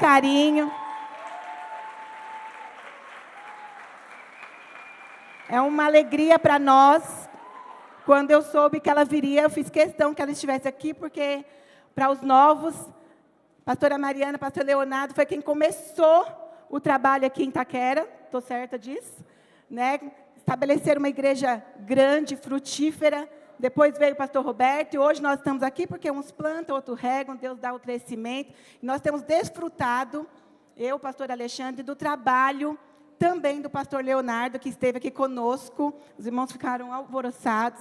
carinho. É uma alegria para nós. Quando eu soube que ela viria, eu fiz questão que ela estivesse aqui, porque para os novos, pastora Mariana, pastor Leonardo, foi quem começou o trabalho aqui em Itaquera, estou certa disso, né? Estabelecer uma igreja grande, frutífera. Depois veio o pastor Roberto, e hoje nós estamos aqui porque uns plantam, outros regam, Deus dá o crescimento. E nós temos desfrutado, eu, pastor Alexandre, do trabalho também do pastor Leonardo, que esteve aqui conosco. Os irmãos ficaram alvoroçados.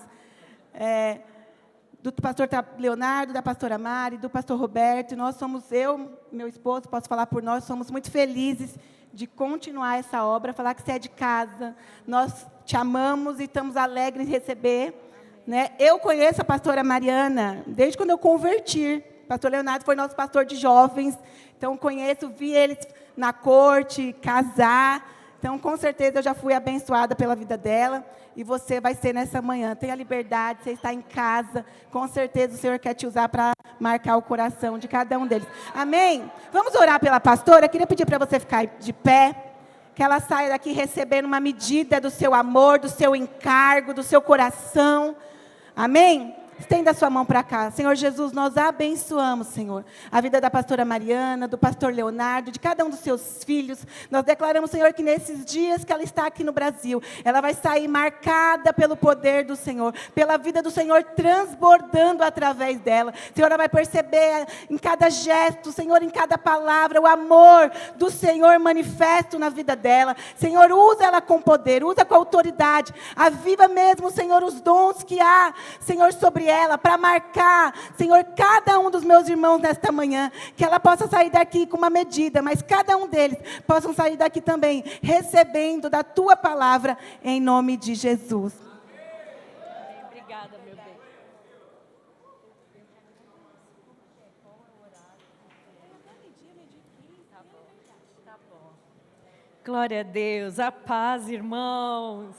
Do pastor Leonardo, da pastora Mari, do pastor Roberto. Nós somos, eu, meu esposo, posso falar por nós, somos muito felizes de continuar essa obra, falar que você é de casa. Nós te amamos e estamos alegres em receber. Né? Eu conheço a pastora Mariana desde quando eu converti. O pastor Leonardo foi nosso pastor de jovens. Então, conheço, vi eles na corte, casar. Então, com certeza, eu já fui abençoada pela vida dela. E você vai ser nessa manhã. Tenha liberdade, você está em casa. Com certeza, o Senhor quer te usar para marcar o coração de cada um deles. Amém? Vamos orar pela pastora? Eu queria pedir para você ficar de pé. Que ela saia daqui recebendo uma medida do seu amor, do seu encargo, do seu coração. Amém? Estenda a sua mão para cá. Senhor Jesus, nós abençoamos, Senhor, a vida da pastora Mariana, do pastor Leonardo, de cada um dos seus filhos. Nós declaramos, Senhor, que nesses dias que ela está aqui no Brasil, ela vai sair marcada pelo poder do Senhor, pela vida do Senhor transbordando através dela. Senhor, ela vai perceber em cada gesto, Senhor, em cada palavra, o amor do Senhor manifesto na vida dela. Senhor, usa ela com poder, usa com autoridade. Aviva mesmo, Senhor, os dons que há, Senhor, sobre ela, para marcar, Senhor, cada um dos meus irmãos nesta manhã, que ela possa sair daqui com uma medida, mas cada um deles possam sair daqui também, recebendo da tua palavra, em nome de Jesus. Amém. Obrigada, meu bem. Tá bom. Glória a Deus, a paz, irmãos.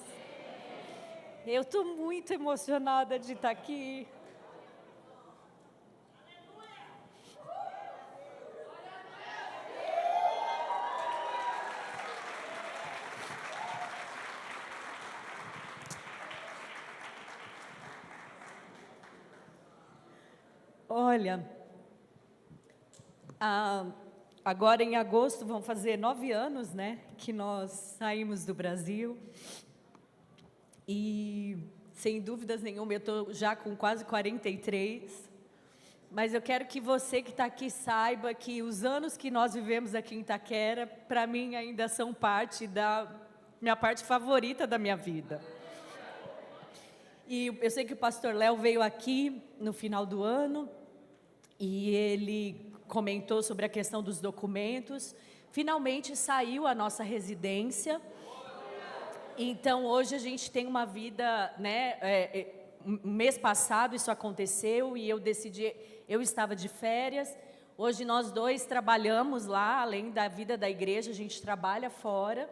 Eu estou muito emocionada de estar aqui. Olha, agora em agosto vão fazer 9 anos, né, que nós saímos do Brasil. E, sem dúvidas nenhuma, eu estou já com quase 43, mas eu quero que você que está aqui saiba que os anos que nós vivemos aqui em Itaquera, para mim, ainda são parte da minha parte favorita da minha vida. E eu sei que o pastor Léo veio aqui no final do ano, e ele comentou sobre a questão dos documentos. Finalmente saiu a nossa residência. Então, hoje a gente tem uma vida, né, mês passado isso aconteceu e eu decidi, eu estava de férias, hoje nós dois trabalhamos lá, além da vida da igreja, a gente trabalha fora,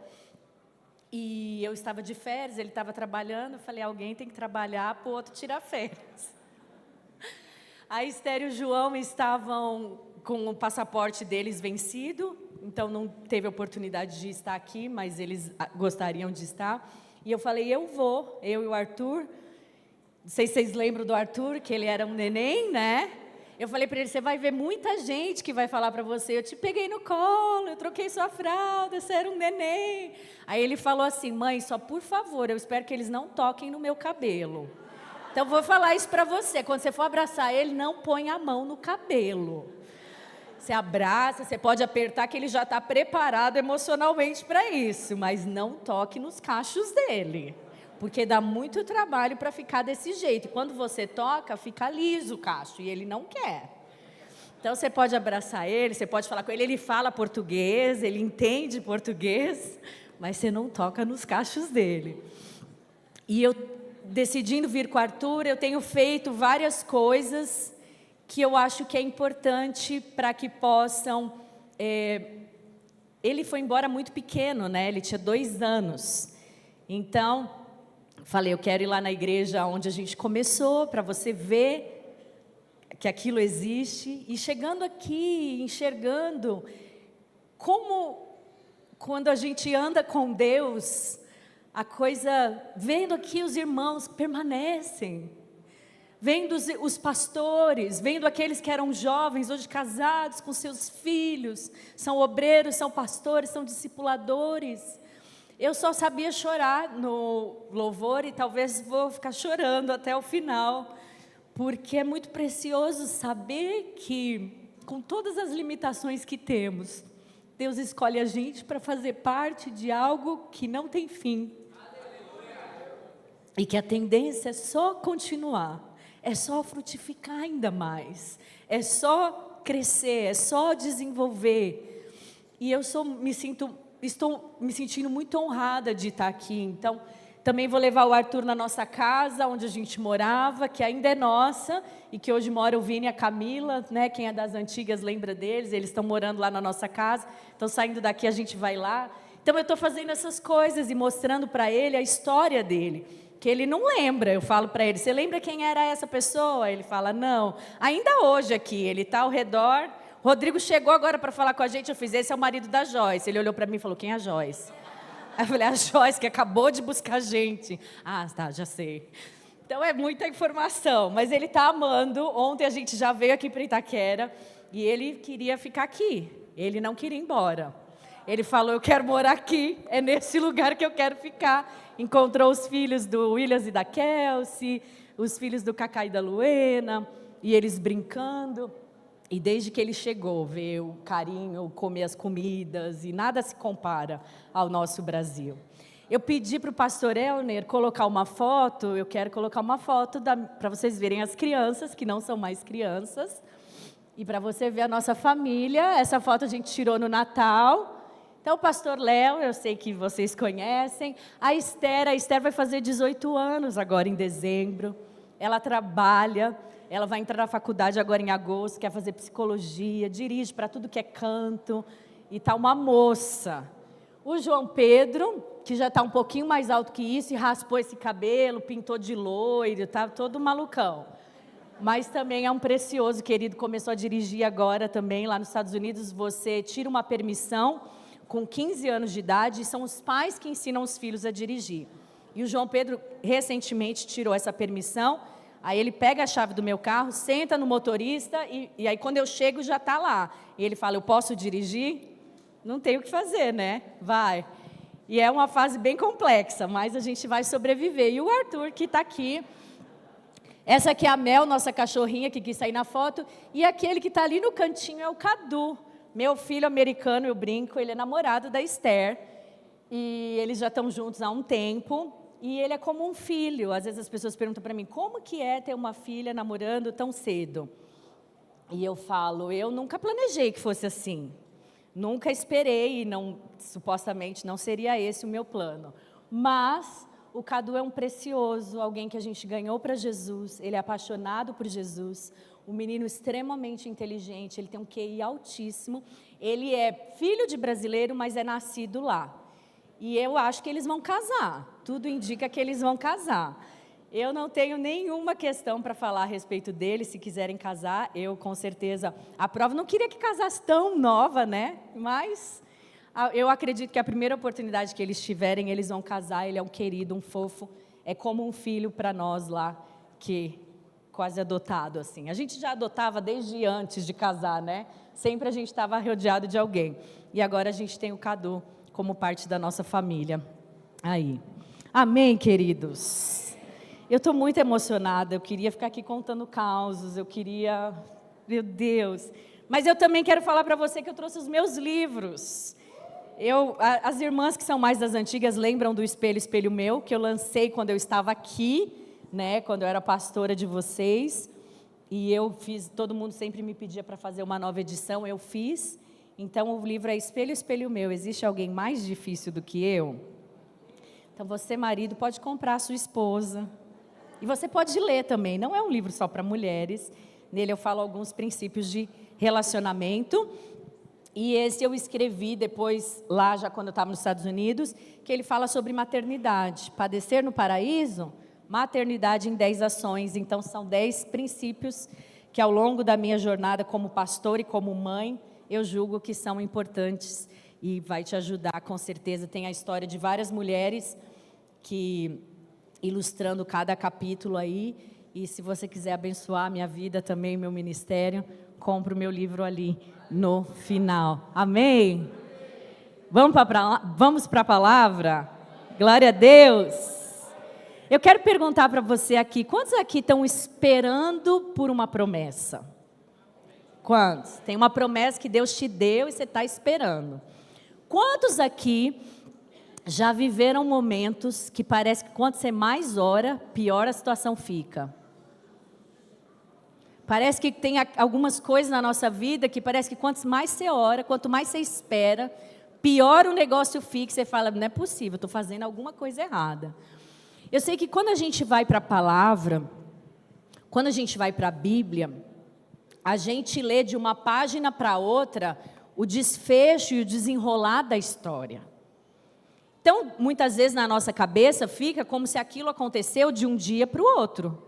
e eu estava de férias, ele estava trabalhando, eu falei, alguém tem que trabalhar para o outro tirar férias. A Esther e o João estavam com o passaporte deles vencido, então não teve oportunidade de estar aqui, mas eles gostariam de estar. E eu falei, eu e o Arthur. Não sei se vocês lembram do Arthur, que ele era um neném, né? Eu falei para ele, você vai ver muita gente que vai falar para você, eu te peguei no colo, eu troquei sua fralda, você era um neném. Aí ele falou assim, mãe, só por favor, eu espero que eles não toquem no meu cabelo. Então, vou falar isso para você, quando você for abraçar ele, não põe a mão no cabelo. Você abraça, você pode apertar que ele já está preparado emocionalmente para isso, mas não toque nos cachos dele, porque dá muito trabalho para ficar desse jeito. E quando você toca, fica liso o cacho e ele não quer. Então você pode abraçar ele, você pode falar com ele, ele fala português, ele entende português, mas você não toca nos cachos dele. E eu, decidindo vir com o Arthur, eu tenho feito várias coisas que eu acho que é importante para que possam... ele foi embora muito pequeno, né? Ele tinha 2 anos. Então, falei, eu quero ir lá na igreja onde a gente começou, para você ver que aquilo existe. E chegando aqui, enxergando como quando a gente anda com Deus, a coisa, vendo aqui os irmãos permanecem, vendo os pastores, vendo aqueles que eram jovens, hoje casados com seus filhos, são obreiros, são pastores, são discipuladores. Eu só sabia chorar no louvor e talvez vou ficar chorando até o final, porque é muito precioso saber que, com todas as limitações que temos, Deus escolhe a gente para fazer parte de algo que não tem fim. E que a tendência é só continuar, é só frutificar ainda mais, é só crescer, é só desenvolver. E eu estou me sentindo muito honrada de estar aqui. Então, também vou levar o Arthur na nossa casa, onde a gente morava, que ainda é nossa, e que hoje mora o Vini e a Camila, né? Quem é das antigas lembra deles, eles estão morando lá na nossa casa, então saindo daqui a gente vai lá. Então eu estou fazendo essas coisas e mostrando para ele a história dele, que ele não lembra. Eu falo para ele, você lembra quem era essa pessoa? Ele fala, não. Ainda hoje aqui, ele está ao redor. Rodrigo chegou agora para falar com a gente, eu fiz, esse é o marido da Joyce. Ele olhou para mim e falou, quem é a Joyce? Aí eu falei, a Joyce, que acabou de buscar a gente. Ah, tá, já sei. Então é muita informação, mas ele está amando. Ontem a gente já veio aqui para Itaquera e ele queria ficar aqui. Ele não queria ir embora. Ele falou, eu quero morar aqui, é nesse lugar que eu quero ficar. Encontrou os filhos do Williams e da Kelsey, os filhos do Cacá e da Luena, e eles brincando. E desde que ele chegou, ver o carinho, comer as comidas, e nada se compara ao nosso Brasil. Eu pedi para o pastor Elner colocar uma foto, eu quero colocar uma foto para vocês verem as crianças, que não são mais crianças, e para você ver a nossa família. Essa foto a gente tirou no Natal. Então, o pastor Léo, eu sei que vocês conhecem. A Esther vai fazer 18 anos agora em dezembro. Ela trabalha, ela vai entrar na faculdade agora em agosto, quer fazer psicologia, dirige para tudo que é canto, e está uma moça. O João Pedro, que já está um pouquinho mais alto que isso, e raspou esse cabelo, pintou de loiro, está todo malucão. Mas também é um precioso querido, começou a dirigir agora também, lá nos Estados Unidos. Você tira uma permissão com 15 anos de idade, e são os pais que ensinam os filhos a dirigir. E o João Pedro recentemente tirou essa permissão. Aí ele pega a chave do meu carro, senta no motorista, e aí quando eu chego já está lá. E ele fala, eu posso dirigir? Não tem o que fazer, né? Vai. E é uma fase bem complexa, mas a gente vai sobreviver. E o Arthur, que está aqui, essa aqui é a Mel, nossa cachorrinha, que quis sair na foto, e aquele que está ali no cantinho é o Cadu, meu filho americano, eu brinco, ele é namorado da Esther, e eles já estão juntos há um tempo. E ele é como um filho. Às vezes as pessoas perguntam para mim, como que é ter uma filha namorando tão cedo? E eu falo, eu nunca planejei que fosse assim. Nunca esperei, e supostamente não seria esse o meu plano. Mas o Cadu é um precioso, alguém que a gente ganhou para Jesus, ele é apaixonado por Jesus, um menino extremamente inteligente, ele tem um QI altíssimo, ele é filho de brasileiro, mas é nascido lá. E eu acho que eles vão casar, tudo indica que eles vão casar. Eu não tenho nenhuma questão para falar a respeito deles, se quiserem casar, eu com certeza aprovo. Não queria que casasse tão nova, né? Mas eu acredito que a primeira oportunidade que eles tiverem, eles vão casar. Ele é um querido, um fofo, é como um filho para nós lá, que quase adotado, assim. A gente já adotava desde antes de casar, né? Sempre a gente estava rodeado de alguém. E agora a gente tem o Cadu como parte da nossa família. Aí. Amém, queridos? Eu estou muito emocionada, eu queria ficar aqui contando causos, eu queria... Meu Deus! Mas eu também quero falar para você que eu trouxe os meus livros. As irmãs que são mais das antigas lembram do Espelho, Espelho Meu, que eu lancei quando eu estava aqui, né, quando eu era pastora de vocês. E eu fiz, todo mundo sempre me pedia para fazer uma nova edição, eu fiz. Então, o livro é Espelho, Espelho Meu. Existe alguém mais difícil do que eu? Então, você, marido, pode comprar a sua esposa. E você pode ler também. Não é um livro só para mulheres. Nele eu falo alguns princípios de relacionamento. E esse eu escrevi depois, lá já quando eu estava nos Estados Unidos, que ele fala sobre maternidade. Padecer no paraíso, maternidade em 10 ações. Então, são 10 princípios que ao longo da minha jornada como pastor e como mãe, eu julgo que são importantes e vai te ajudar, com certeza. Tem a história de várias mulheres que ilustrando cada capítulo aí, e se você quiser abençoar a minha vida também, meu ministério, compre o meu livro ali no final. Amém? Vamos para a palavra? Glória a Deus! Eu quero perguntar para você aqui, quantos aqui estão esperando por uma promessa? Quantos? Tem uma promessa que Deus te deu e você está esperando. Quantos aqui já viveram momentos que parece que quanto você mais ora, pior a situação fica? Parece que tem algumas coisas na nossa vida que parece que quanto mais você ora, quanto mais você espera, pior o negócio fica. Você fala, não é possível, estou fazendo alguma coisa errada. Eu sei que quando a gente vai para a palavra, quando a gente vai para a Bíblia, a gente lê de uma página para outra o desfecho e o desenrolar da história. Então, muitas vezes na nossa cabeça fica como se aquilo aconteceu de um dia para o outro,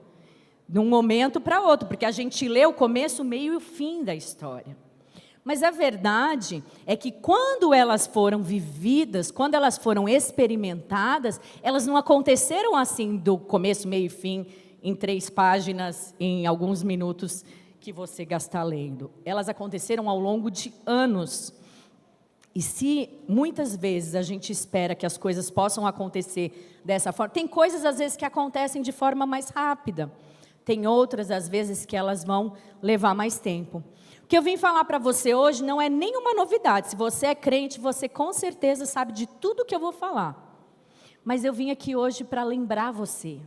de um momento para outro, porque a gente lê o começo, o meio e o fim da história. Mas a verdade é que quando elas foram vividas, quando elas foram experimentadas, elas não aconteceram assim do começo, meio e fim, em 3 páginas, em alguns minutos que você gastar lendo. Elas aconteceram ao longo de anos. E se muitas vezes a gente espera que as coisas possam acontecer dessa forma, tem coisas às vezes que acontecem de forma mais rápida, tem outras às vezes que elas vão levar mais tempo. O que eu vim falar para você hoje não é nenhuma novidade. Se você é crente, você com certeza sabe de tudo que eu vou falar. Mas eu vim aqui hoje para lembrar você.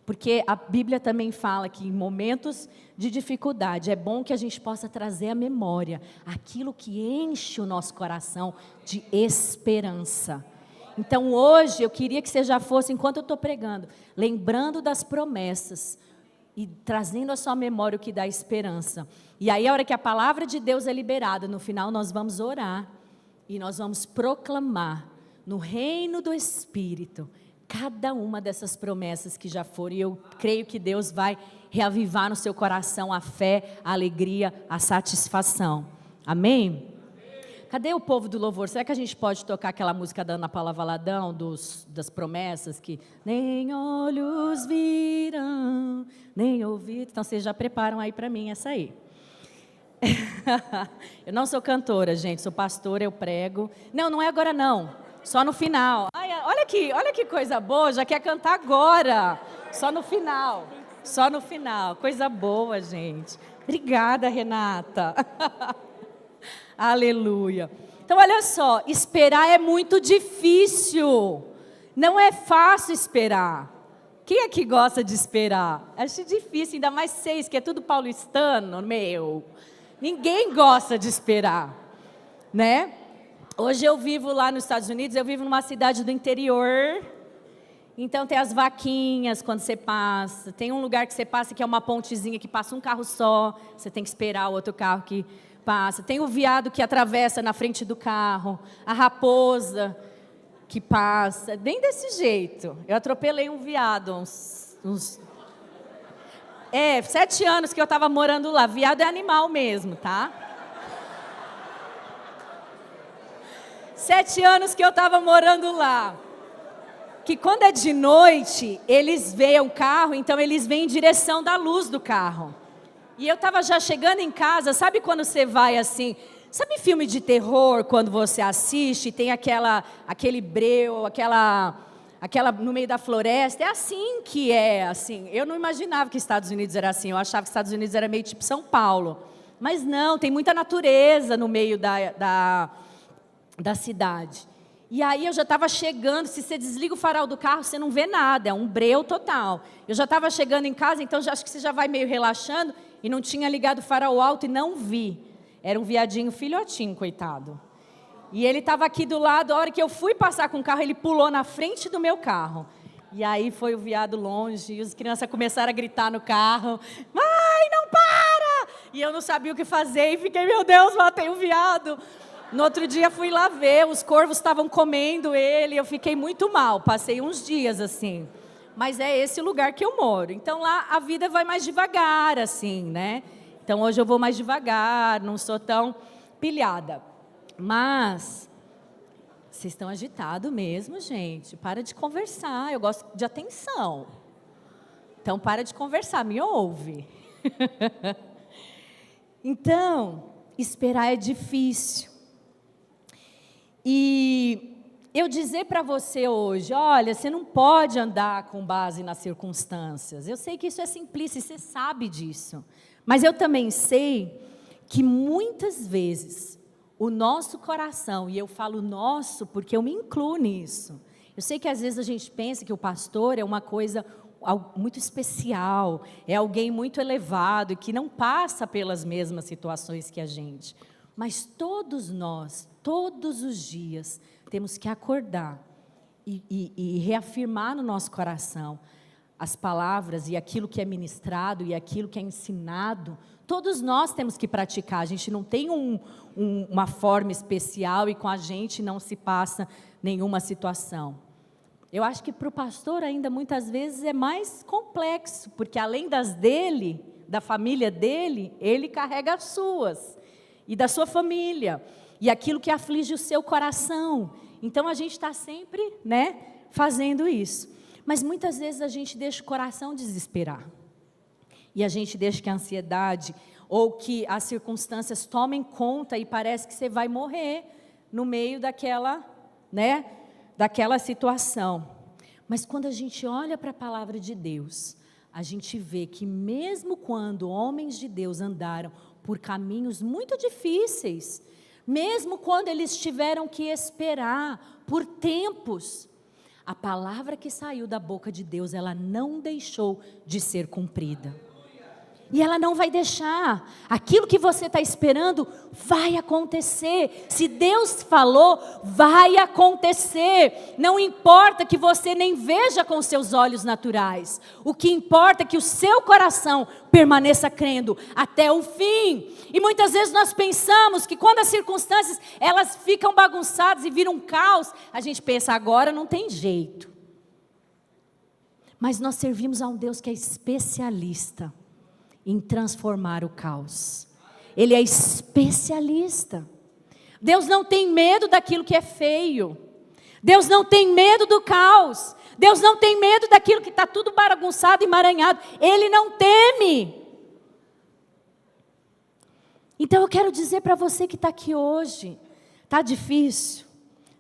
Porque a Bíblia também fala que em momentos de dificuldade é bom que a gente possa trazer à memória aquilo que enche o nosso coração de esperança. Então hoje eu queria que você já fosse, enquanto eu estou pregando, lembrando das promessas e trazendo à sua memória o que dá esperança. E aí a hora que a palavra de Deus é liberada, no final nós vamos orar e nós vamos proclamar no reino do Espírito cada uma dessas promessas que já foram. E eu creio que Deus vai reavivar no seu coração a fé, a alegria, a satisfação. Amém? Cadê o povo do louvor? Será que a gente pode tocar aquela música da Ana Paula Valadão, das promessas, que nem olhos viram, nem ouvidos? Então vocês já preparam aí para mim essa aí. Eu não sou cantora, gente, sou pastora, eu prego. Não, não é agora não, só no final. Ai, olha que coisa boa, já quer cantar agora, só no final, coisa boa, gente. Obrigada, Renata. Aleluia. Então, olha só, esperar é muito difícil. Não é fácil esperar. Quem é que gosta de esperar? Acho difícil, ainda mais vocês, que é tudo paulistano, meu. Ninguém gosta de esperar, né? Hoje eu vivo lá nos Estados Unidos, eu vivo numa cidade do interior. Então tem as vaquinhas quando você passa. Tem um lugar que você passa que é uma pontezinha que passa um carro só. Você tem que esperar o outro carro que passa. Tem o veado que atravessa na frente do carro. A raposa que passa. Bem desse jeito. Eu atropelei um veado uns 7 anos que eu estava morando lá. Veado é animal mesmo, tá? 7 anos que eu estava morando lá. Que quando é de noite, eles veem o carro, então eles vêm em direção da luz do carro. E eu estava já chegando em casa, sabe quando você vai assim... Sabe filme de terror, quando você assiste, tem aquele breu, aquela no meio da floresta? É assim que é, assim. Eu não imaginava que Estados Unidos era assim, eu achava que Estados Unidos era meio tipo São Paulo. Mas não, tem muita natureza no meio da cidade. E aí eu já estava chegando, se você desliga o farol do carro, você não vê nada, é um breu total. Eu já estava chegando em casa, então acho que você já vai meio relaxando, e não tinha ligado o farol alto e não vi. Era um viadinho filhotinho, coitado. E ele estava aqui do lado, a hora que eu fui passar com o carro, ele pulou na frente do meu carro. E aí foi o viado longe, e as crianças começaram a gritar no carro, mãe, não para! E eu não sabia o que fazer, e fiquei, meu Deus, matei o viado. No outro dia fui lá ver, os corvos estavam comendo ele, eu fiquei muito mal, passei uns dias assim. Mas é esse o lugar que eu moro. Então lá a vida vai mais devagar, assim, né? Então hoje eu vou mais devagar, não sou tão pilhada. Mas vocês estão agitados mesmo, gente. Para de conversar, eu gosto de atenção. Então, para de conversar, me ouve. Então, esperar é difícil. E eu dizer para você hoje, olha, você não pode andar com base nas circunstâncias. Eu sei que isso é simplista, e você sabe disso. Mas eu também sei que muitas vezes o nosso coração, e eu falo nosso porque eu me incluo nisso. Eu sei que às vezes a gente pensa que o pastor é uma coisa muito especial, é alguém muito elevado e que não passa pelas mesmas situações que a gente. Mas todos nós, todos os dias, temos que acordar e reafirmar no nosso coração as palavras e aquilo que é ministrado e aquilo que é ensinado. Todos nós temos que praticar, a gente não tem uma forma especial e com a gente não se passa nenhuma situação. Eu acho que para o pastor ainda muitas vezes é mais complexo, porque além das dele, da família dele, ele carrega as suas e da sua família e aquilo que aflige o seu coração. Então a gente está sempre, fazendo isso. Mas muitas vezes a gente deixa o coração desesperar. E a gente deixa que a ansiedade ou que as circunstâncias tomem conta e parece que você vai morrer no meio daquela situação. Mas quando a gente olha para a palavra de Deus, a gente vê que mesmo quando homens de Deus andaram por caminhos muito difíceis, mesmo quando eles tiveram que esperar por tempos, a palavra que saiu da boca de Deus, ela não deixou de ser cumprida. E ela não vai deixar. Aquilo que você está esperando vai acontecer. Se Deus falou, vai acontecer. Não importa que você nem veja com seus olhos naturais. O que importa é que o seu coração permaneça crendo até o fim. E muitas vezes nós pensamos que quando as circunstâncias elas ficam bagunçadas e viram um caos, a gente pensa, agora não tem jeito. Mas nós servimos a um Deus que é especialista em transformar o caos. Ele é especialista. Deus não tem medo daquilo que é feio. Deus não tem medo do caos. Deus não tem medo daquilo que está tudo bagunçado e emaranhado. Ele não teme. Então eu quero dizer para você que está aqui hoje, está difícil,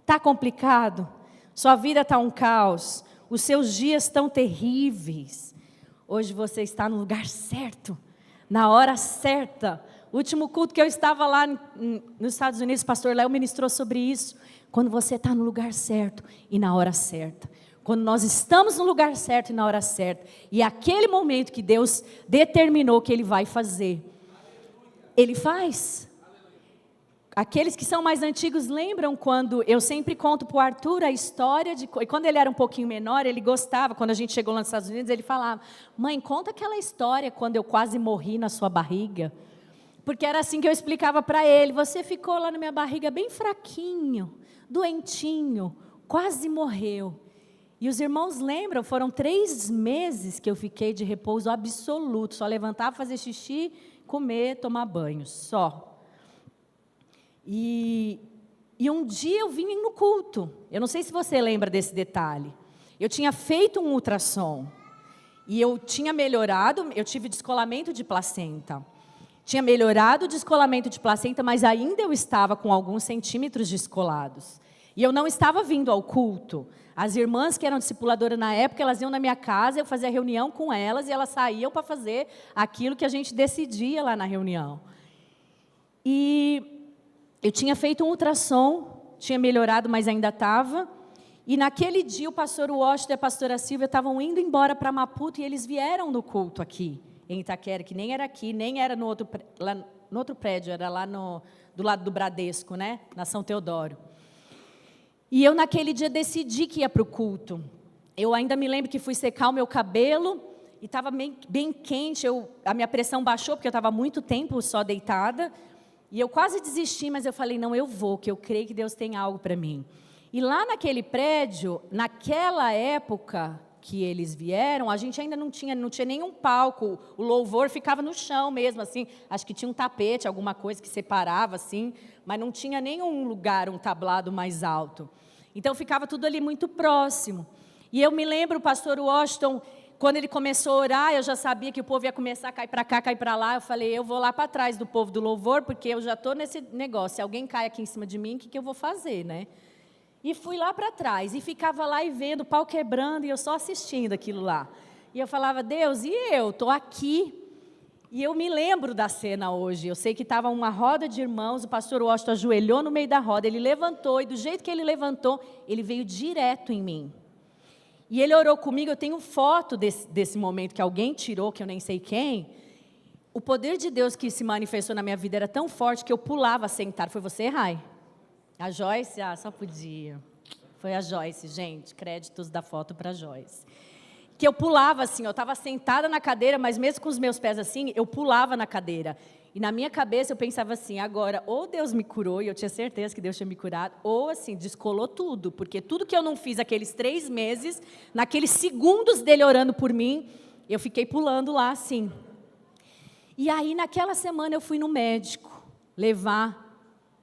está complicado, sua vida está um caos, os seus dias estão terríveis. Hoje você está no lugar certo, na hora certa. O último culto que eu estava lá nos Estados Unidos, o pastor Léo ministrou sobre isso. Quando você está no lugar certo e na hora certa. Quando nós estamos no lugar certo e na hora certa. E aquele momento que Deus determinou que Ele vai fazer, Ele faz. Aqueles que são mais antigos lembram quando eu sempre conto para o Arthur a história de... E quando ele era um pouquinho menor, ele gostava, quando a gente chegou lá nos Estados Unidos, ele falava, mãe, conta aquela história quando eu quase morri na sua barriga. Porque era assim que eu explicava para ele, você ficou lá na minha barriga bem fraquinho, doentinho, quase morreu. E os irmãos lembram, foram 3 meses que eu fiquei de repouso absoluto, só levantar, fazer xixi, comer, tomar banho, só. E um dia eu vim no culto, eu não sei se você lembra desse detalhe, eu tinha feito um ultrassom, e eu tinha melhorado, eu tive descolamento de placenta, tinha melhorado o descolamento de placenta, mas ainda eu estava com alguns centímetros descolados, e eu não estava vindo ao culto. As irmãs que eram discipuladoras na época, elas iam na minha casa, eu fazia reunião com elas, e elas saíam para fazer aquilo que a gente decidia lá na reunião. E eu tinha feito um ultrassom, tinha melhorado, mas ainda estava. E naquele dia o pastor Washington e a pastora Silvia estavam indo embora para Maputo e eles vieram no culto aqui, em Itaquera, que nem era aqui, nem era no outro prédio, era lá do lado do Bradesco, na São Teodoro. E eu naquele dia decidi que ia para o culto. Eu ainda me lembro que fui secar o meu cabelo e estava bem quente, a minha pressão baixou porque eu estava muito tempo só deitada. E eu quase desisti, mas eu falei, não, eu vou, que eu creio que Deus tem algo para mim. E lá naquele prédio, naquela época que eles vieram, a gente ainda não tinha nenhum palco, o louvor ficava no chão mesmo, assim, acho que tinha um tapete, alguma coisa que separava, assim, mas não tinha nenhum lugar, um tablado mais alto. Então, ficava tudo ali muito próximo. E eu me lembro, o pastor Washington, quando ele começou a orar, eu já sabia que o povo ia começar a cair para cá, cair para lá, eu falei, eu vou lá para trás do povo do louvor, porque eu já estou nesse negócio, se alguém cai aqui em cima de mim, o que eu vou fazer, né? E fui lá para trás, e ficava lá e vendo o pau quebrando, e eu só assistindo aquilo lá. E eu falava, Deus, e eu? Estou aqui. E eu me lembro da cena hoje. Eu sei que estava uma roda de irmãos, o pastor Washington ajoelhou no meio da roda, ele levantou, e do jeito que ele levantou, ele veio direto em mim. E ele orou comigo, eu tenho foto desse momento que alguém tirou, que eu nem sei quem. O poder de Deus que se manifestou na minha vida era tão forte que eu pulava sentar. Foi você, Rai? A Joyce? Ah, só podia. Foi a Joyce, gente. Créditos da foto para a Joyce. Que eu pulava assim, eu estava sentada na cadeira, mas mesmo com os meus pés assim, eu pulava na cadeira. E na minha cabeça eu pensava assim, agora, ou Deus me curou, e eu tinha certeza que Deus tinha me curado, ou assim, descolou tudo. Porque tudo que eu não fiz aqueles 3 meses, naqueles segundos dele orando por mim, eu fiquei pulando lá assim. E aí, naquela semana, eu fui no médico levar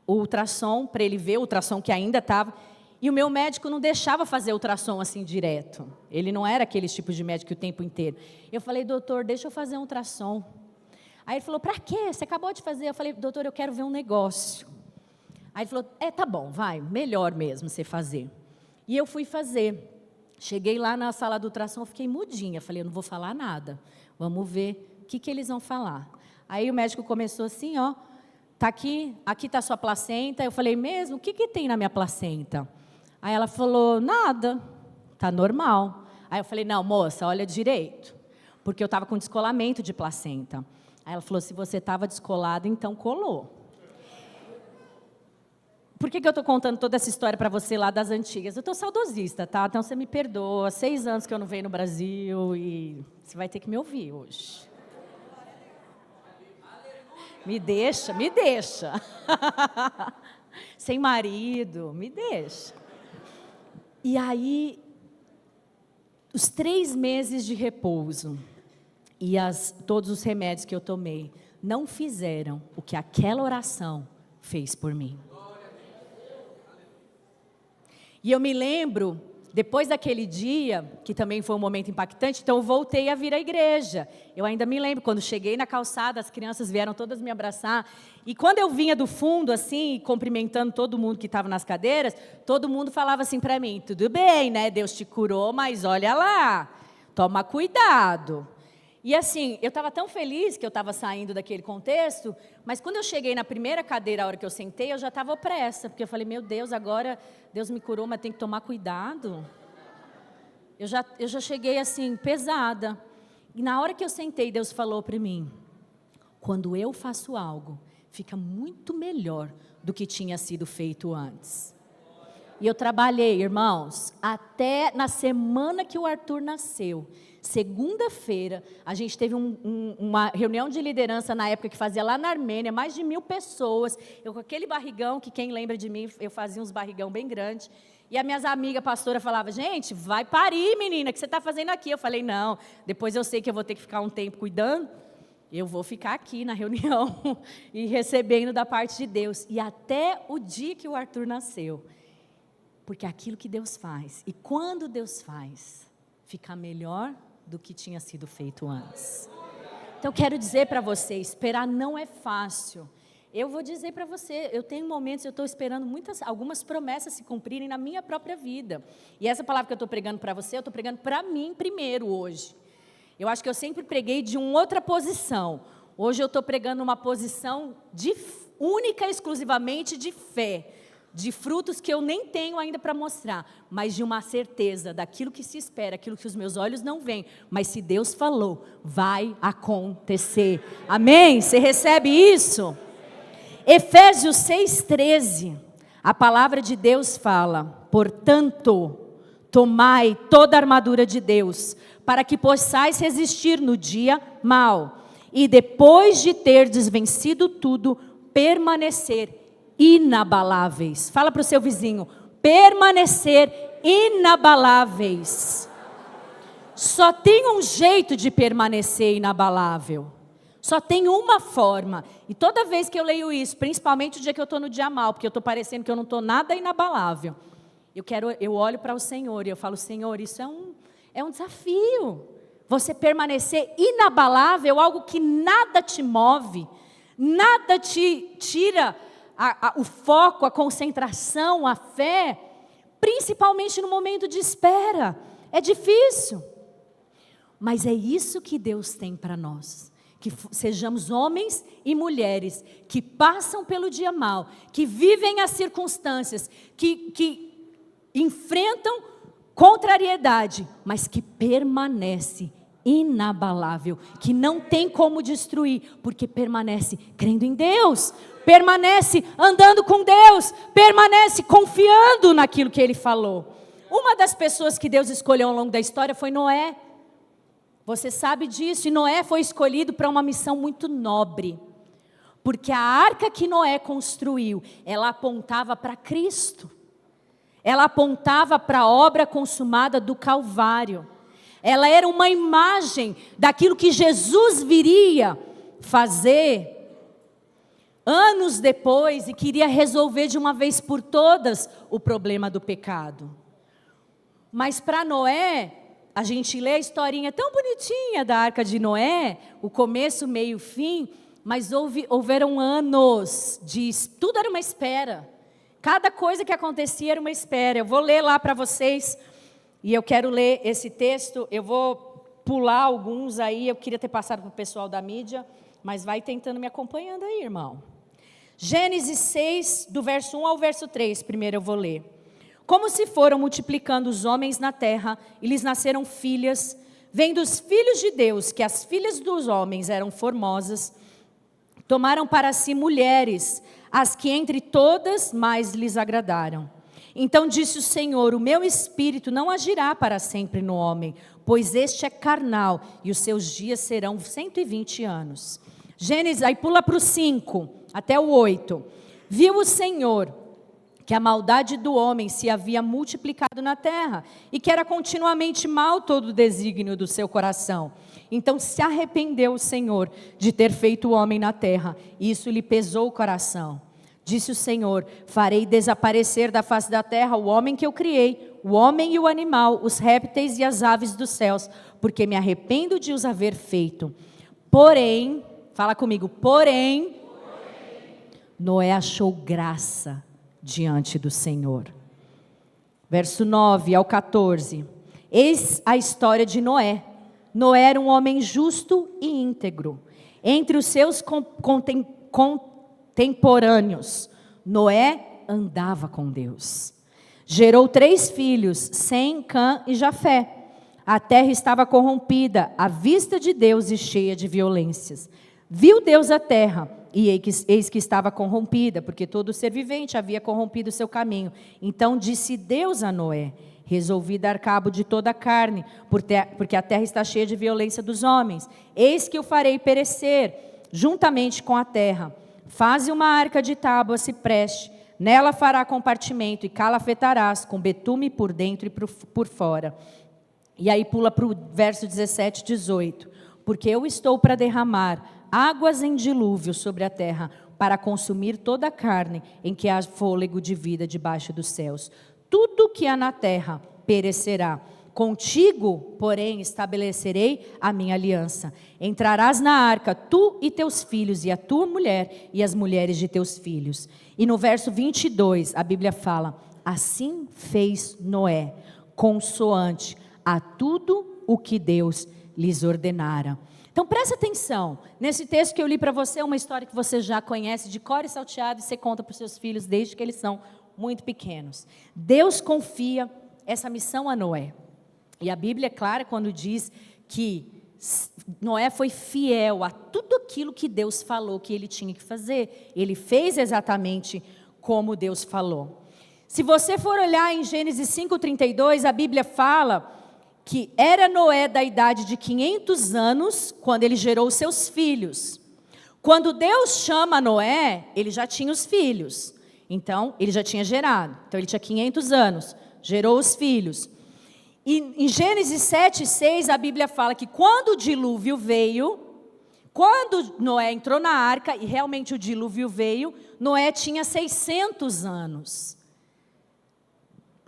o ultrassom, para ele ver o ultrassom que ainda estava, e o meu médico não deixava fazer ultrassom assim direto. Ele não era aquele tipo de médico o tempo inteiro. Eu falei, doutor, deixa eu fazer um ultrassom. Aí ele falou, para quê? Você acabou de fazer. Eu falei, doutor, eu quero ver um negócio. Aí ele falou, tá bom, vai, melhor mesmo você fazer. E eu fui fazer. Cheguei lá na sala do ultrassom, fiquei mudinha. Falei, eu não vou falar nada. Vamos ver o que eles vão falar. Aí o médico começou assim, ó. Tá aqui está a sua placenta. Eu falei, mesmo? O que tem na minha placenta? Aí ela falou, nada, tá normal. Aí eu falei, não, moça, olha direito, porque eu estava com descolamento de placenta. Aí ela falou, se você estava descolada, então colou. Por que eu estou contando toda essa história para você lá das antigas? Eu estou saudosista, tá? Então você me perdoa, 6 anos que eu não venho no Brasil e você vai ter que me ouvir hoje. Me deixa. Sem marido, me deixa. E aí, os 3 meses de repouso e todos os remédios que eu tomei não fizeram o que aquela oração fez por mim. E eu me lembro, depois daquele dia, que também foi um momento impactante, então eu voltei a vir à igreja. Eu ainda me lembro, quando cheguei na calçada, as crianças vieram todas me abraçar. E quando eu vinha do fundo, assim, cumprimentando todo mundo que estava nas cadeiras, todo mundo falava assim para mim, tudo bem, né, Deus te curou, mas olha lá, toma cuidado. E assim, eu estava tão feliz que eu estava saindo daquele contexto, mas quando eu cheguei na primeira cadeira, a hora que eu sentei, eu já estava opressa, porque eu falei, meu Deus, agora Deus me curou, mas tem que tomar cuidado. Eu já cheguei assim, pesada. E na hora que eu sentei, Deus falou para mim, quando eu faço algo, fica muito melhor do que tinha sido feito antes. E eu trabalhei, irmãos, até na semana que o Arthur nasceu. Segunda-feira, a gente teve uma reunião de liderança na época que fazia lá na Armênia, mais de 1000 pessoas. Eu com aquele barrigão, que quem lembra de mim, eu fazia uns barrigão bem grandes. E as minhas amigas pastoras falavam, gente, vai parir, menina, o que você está fazendo aqui? Eu falei, não, depois eu sei que eu vou ter que ficar um tempo cuidando. Eu vou ficar aqui na reunião e recebendo da parte de Deus. E até o dia que o Arthur nasceu. Porque é aquilo que Deus faz. E quando Deus faz, fica melhor do que tinha sido feito antes. Então, eu quero dizer para você, esperar não é fácil. Eu vou dizer para você, eu tenho momentos, eu estou esperando algumas promessas se cumprirem na minha própria vida. E essa palavra que eu estou pregando para você, eu estou pregando para mim primeiro hoje. Eu acho que eu sempre preguei de uma outra posição. Hoje eu estou pregando uma posição única e exclusivamente de fé. De frutos que eu nem tenho ainda para mostrar, mas de uma certeza daquilo que se espera, aquilo que os meus olhos não veem, mas se Deus falou, vai acontecer. Amém? Você recebe isso? Efésios 6,13, a palavra de Deus fala, portanto, tomai toda a armadura de Deus, para que possais resistir no dia mau, e depois de terdes vencido tudo, permanecer inabaláveis. Fala para o seu vizinho, permanecer inabaláveis. Só tem um jeito de permanecer inabalável. Só tem uma forma. E toda vez que eu leio isso, principalmente o dia que eu estou no dia mal, porque eu estou parecendo que eu não estou nada inabalável, eu olho para o Senhor e eu falo, Senhor, isso é um desafio. Você permanecer inabalável, algo que nada te move, nada te tira o foco, a concentração, a fé, principalmente no momento de espera. É difícil. Mas é isso que Deus tem para nós. Que sejamos homens e mulheres que passam pelo dia mal, que vivem as circunstâncias, que enfrentam contrariedade, mas que permanece inabalável, que não tem como destruir, porque permanece crendo em Deus, permanece andando com Deus, permanece confiando naquilo que Ele falou. Uma das pessoas que Deus escolheu ao longo da história foi Noé. Você sabe disso, e Noé foi escolhido para uma missão muito nobre, porque a arca que Noé construiu, ela apontava para Cristo, ela apontava para a obra consumada do Calvário, ela era uma imagem daquilo que Jesus viria fazer anos depois e queria resolver de uma vez por todas o problema do pecado. Mas para Noé, a gente lê a historinha tão bonitinha da arca de Noé, o começo, meio, fim, mas houveram anos tudo era uma espera. Cada coisa que acontecia era uma espera. Eu vou ler lá para vocês, e eu quero ler esse texto, eu vou pular alguns aí, eu queria ter passado para o pessoal da mídia, mas vai tentando me acompanhando aí, irmão. Gênesis 6, do verso 1 ao verso 3, primeiro eu vou ler. Como se foram multiplicando os homens na terra, e lhes nasceram filhas, vendo os filhos de Deus, que as filhas dos homens eram formosas, tomaram para si mulheres, as que entre todas mais lhes agradaram. Então disse o Senhor, o meu espírito não agirá para sempre no homem, pois este é carnal, e os seus dias serão 120 anos. Gênesis, aí pula para o 5, até o 8. Viu o Senhor que a maldade do homem se havia multiplicado na terra, e que era continuamente mal todo o desígnio do seu coração. Então se arrependeu o Senhor de ter feito o homem na terra, e isso lhe pesou o coração. Disse o Senhor, farei desaparecer da face da terra o homem que eu criei, o homem e o animal, os répteis e as aves dos céus, porque me arrependo de os haver feito. Porém, fala comigo, porém, Noé achou graça diante do Senhor. Verso 9 ao 14. Eis a história de Noé. Noé era um homem justo e íntegro. Entre os seus contemporâneos, Noé andava com Deus. Gerou 3 filhos, Sem, Cã e Jafé. A terra estava corrompida à vista de Deus e cheia de violências. Viu Deus a terra, e eis que estava corrompida, porque todo ser vivente havia corrompido o seu caminho. Então disse Deus a Noé, resolvi dar cabo de toda a carne, porque a terra está cheia de violência dos homens. Eis que o farei perecer, juntamente com a terra. Faze uma arca de tábua cipreste, nela fará compartimento, e calafetarás com betume por dentro e por fora. E aí pula para o verso 17 e 18. Porque eu estou para derramar águas em dilúvio sobre a terra, para consumir toda a carne em que há fôlego de vida debaixo dos céus. Tudo que há na terra perecerá. Contigo, porém, estabelecerei a minha aliança. Entrarás na arca, tu e teus filhos, e a tua mulher, e as mulheres de teus filhos. E no verso 22, a Bíblia fala, assim fez Noé, consoante a tudo o que Deus lhes ordenara. Então presta atenção, nesse texto que eu li para você, é uma história que você já conhece de cor e salteado, e você conta para os seus filhos desde que eles são muito pequenos. Deus confia essa missão a Noé. E a Bíblia é clara quando diz que Noé foi fiel a tudo aquilo que Deus falou que ele tinha que fazer. Ele fez exatamente como Deus falou. Se você for olhar em Gênesis 5:32, a Bíblia fala que era Noé da idade de 500 anos, quando ele gerou os seus filhos. Quando Deus chama Noé, ele já tinha os filhos. Então, ele já tinha gerado. Então, ele tinha 500 anos, gerou os filhos. E em Gênesis 7:6, a Bíblia fala que quando o dilúvio veio, quando Noé entrou na arca, e realmente o dilúvio veio, Noé tinha 600 anos.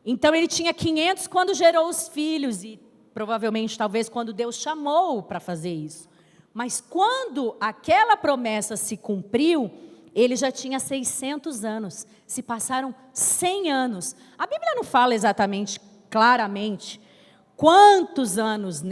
Então ele tinha 500 quando gerou os filhos, e provavelmente, talvez, quando Deus chamou para fazer isso. Mas quando aquela promessa se cumpriu, ele já tinha 600 anos. Se passaram 100 anos. A Bíblia não fala exatamente, claramente, quantos anos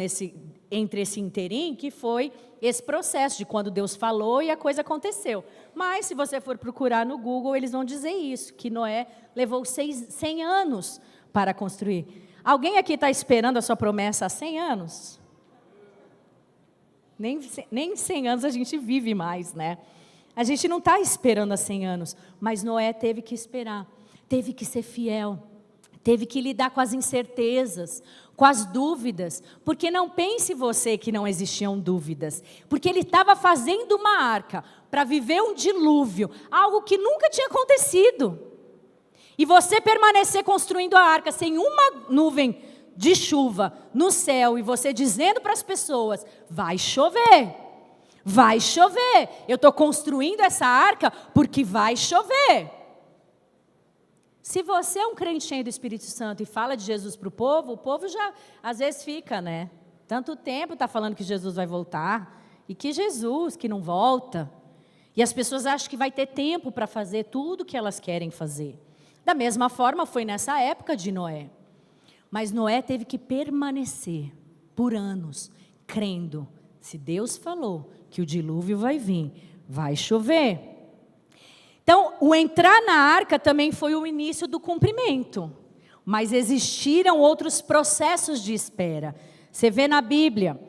entre esse interim que foi esse processo de quando Deus falou e a coisa aconteceu. Mas, se você for procurar no Google, eles vão dizer isso, que Noé levou 100 anos para construir. Alguém aqui está esperando a sua promessa há 100 anos? Nem 100 anos a gente vive mais, né? A gente não está esperando há 100 anos, mas Noé teve que esperar, teve que ser fiel, teve que lidar com as incertezas, com as dúvidas, porque não pense você que não existiam dúvidas, porque ele estava fazendo uma arca para viver um dilúvio, algo que nunca tinha acontecido. E você permanecer construindo a arca sem uma nuvem de chuva no céu, e você dizendo para as pessoas, vai chover, eu estou construindo essa arca porque vai chover. Se você é um crente cheio do Espírito Santo e fala de Jesus para o povo já às vezes fica, né? Tanto tempo está falando que Jesus vai voltar, e que Jesus que não volta. E as pessoas acham que vai ter tempo para fazer tudo o que elas querem fazer. Da mesma forma foi nessa época de Noé. Mas Noé teve que permanecer por anos, crendo, se Deus falou que o dilúvio vai vir, vai chover. Então, o entrar na arca também foi o início do cumprimento. Mas existiram outros processos de espera. Você vê na Bíblia,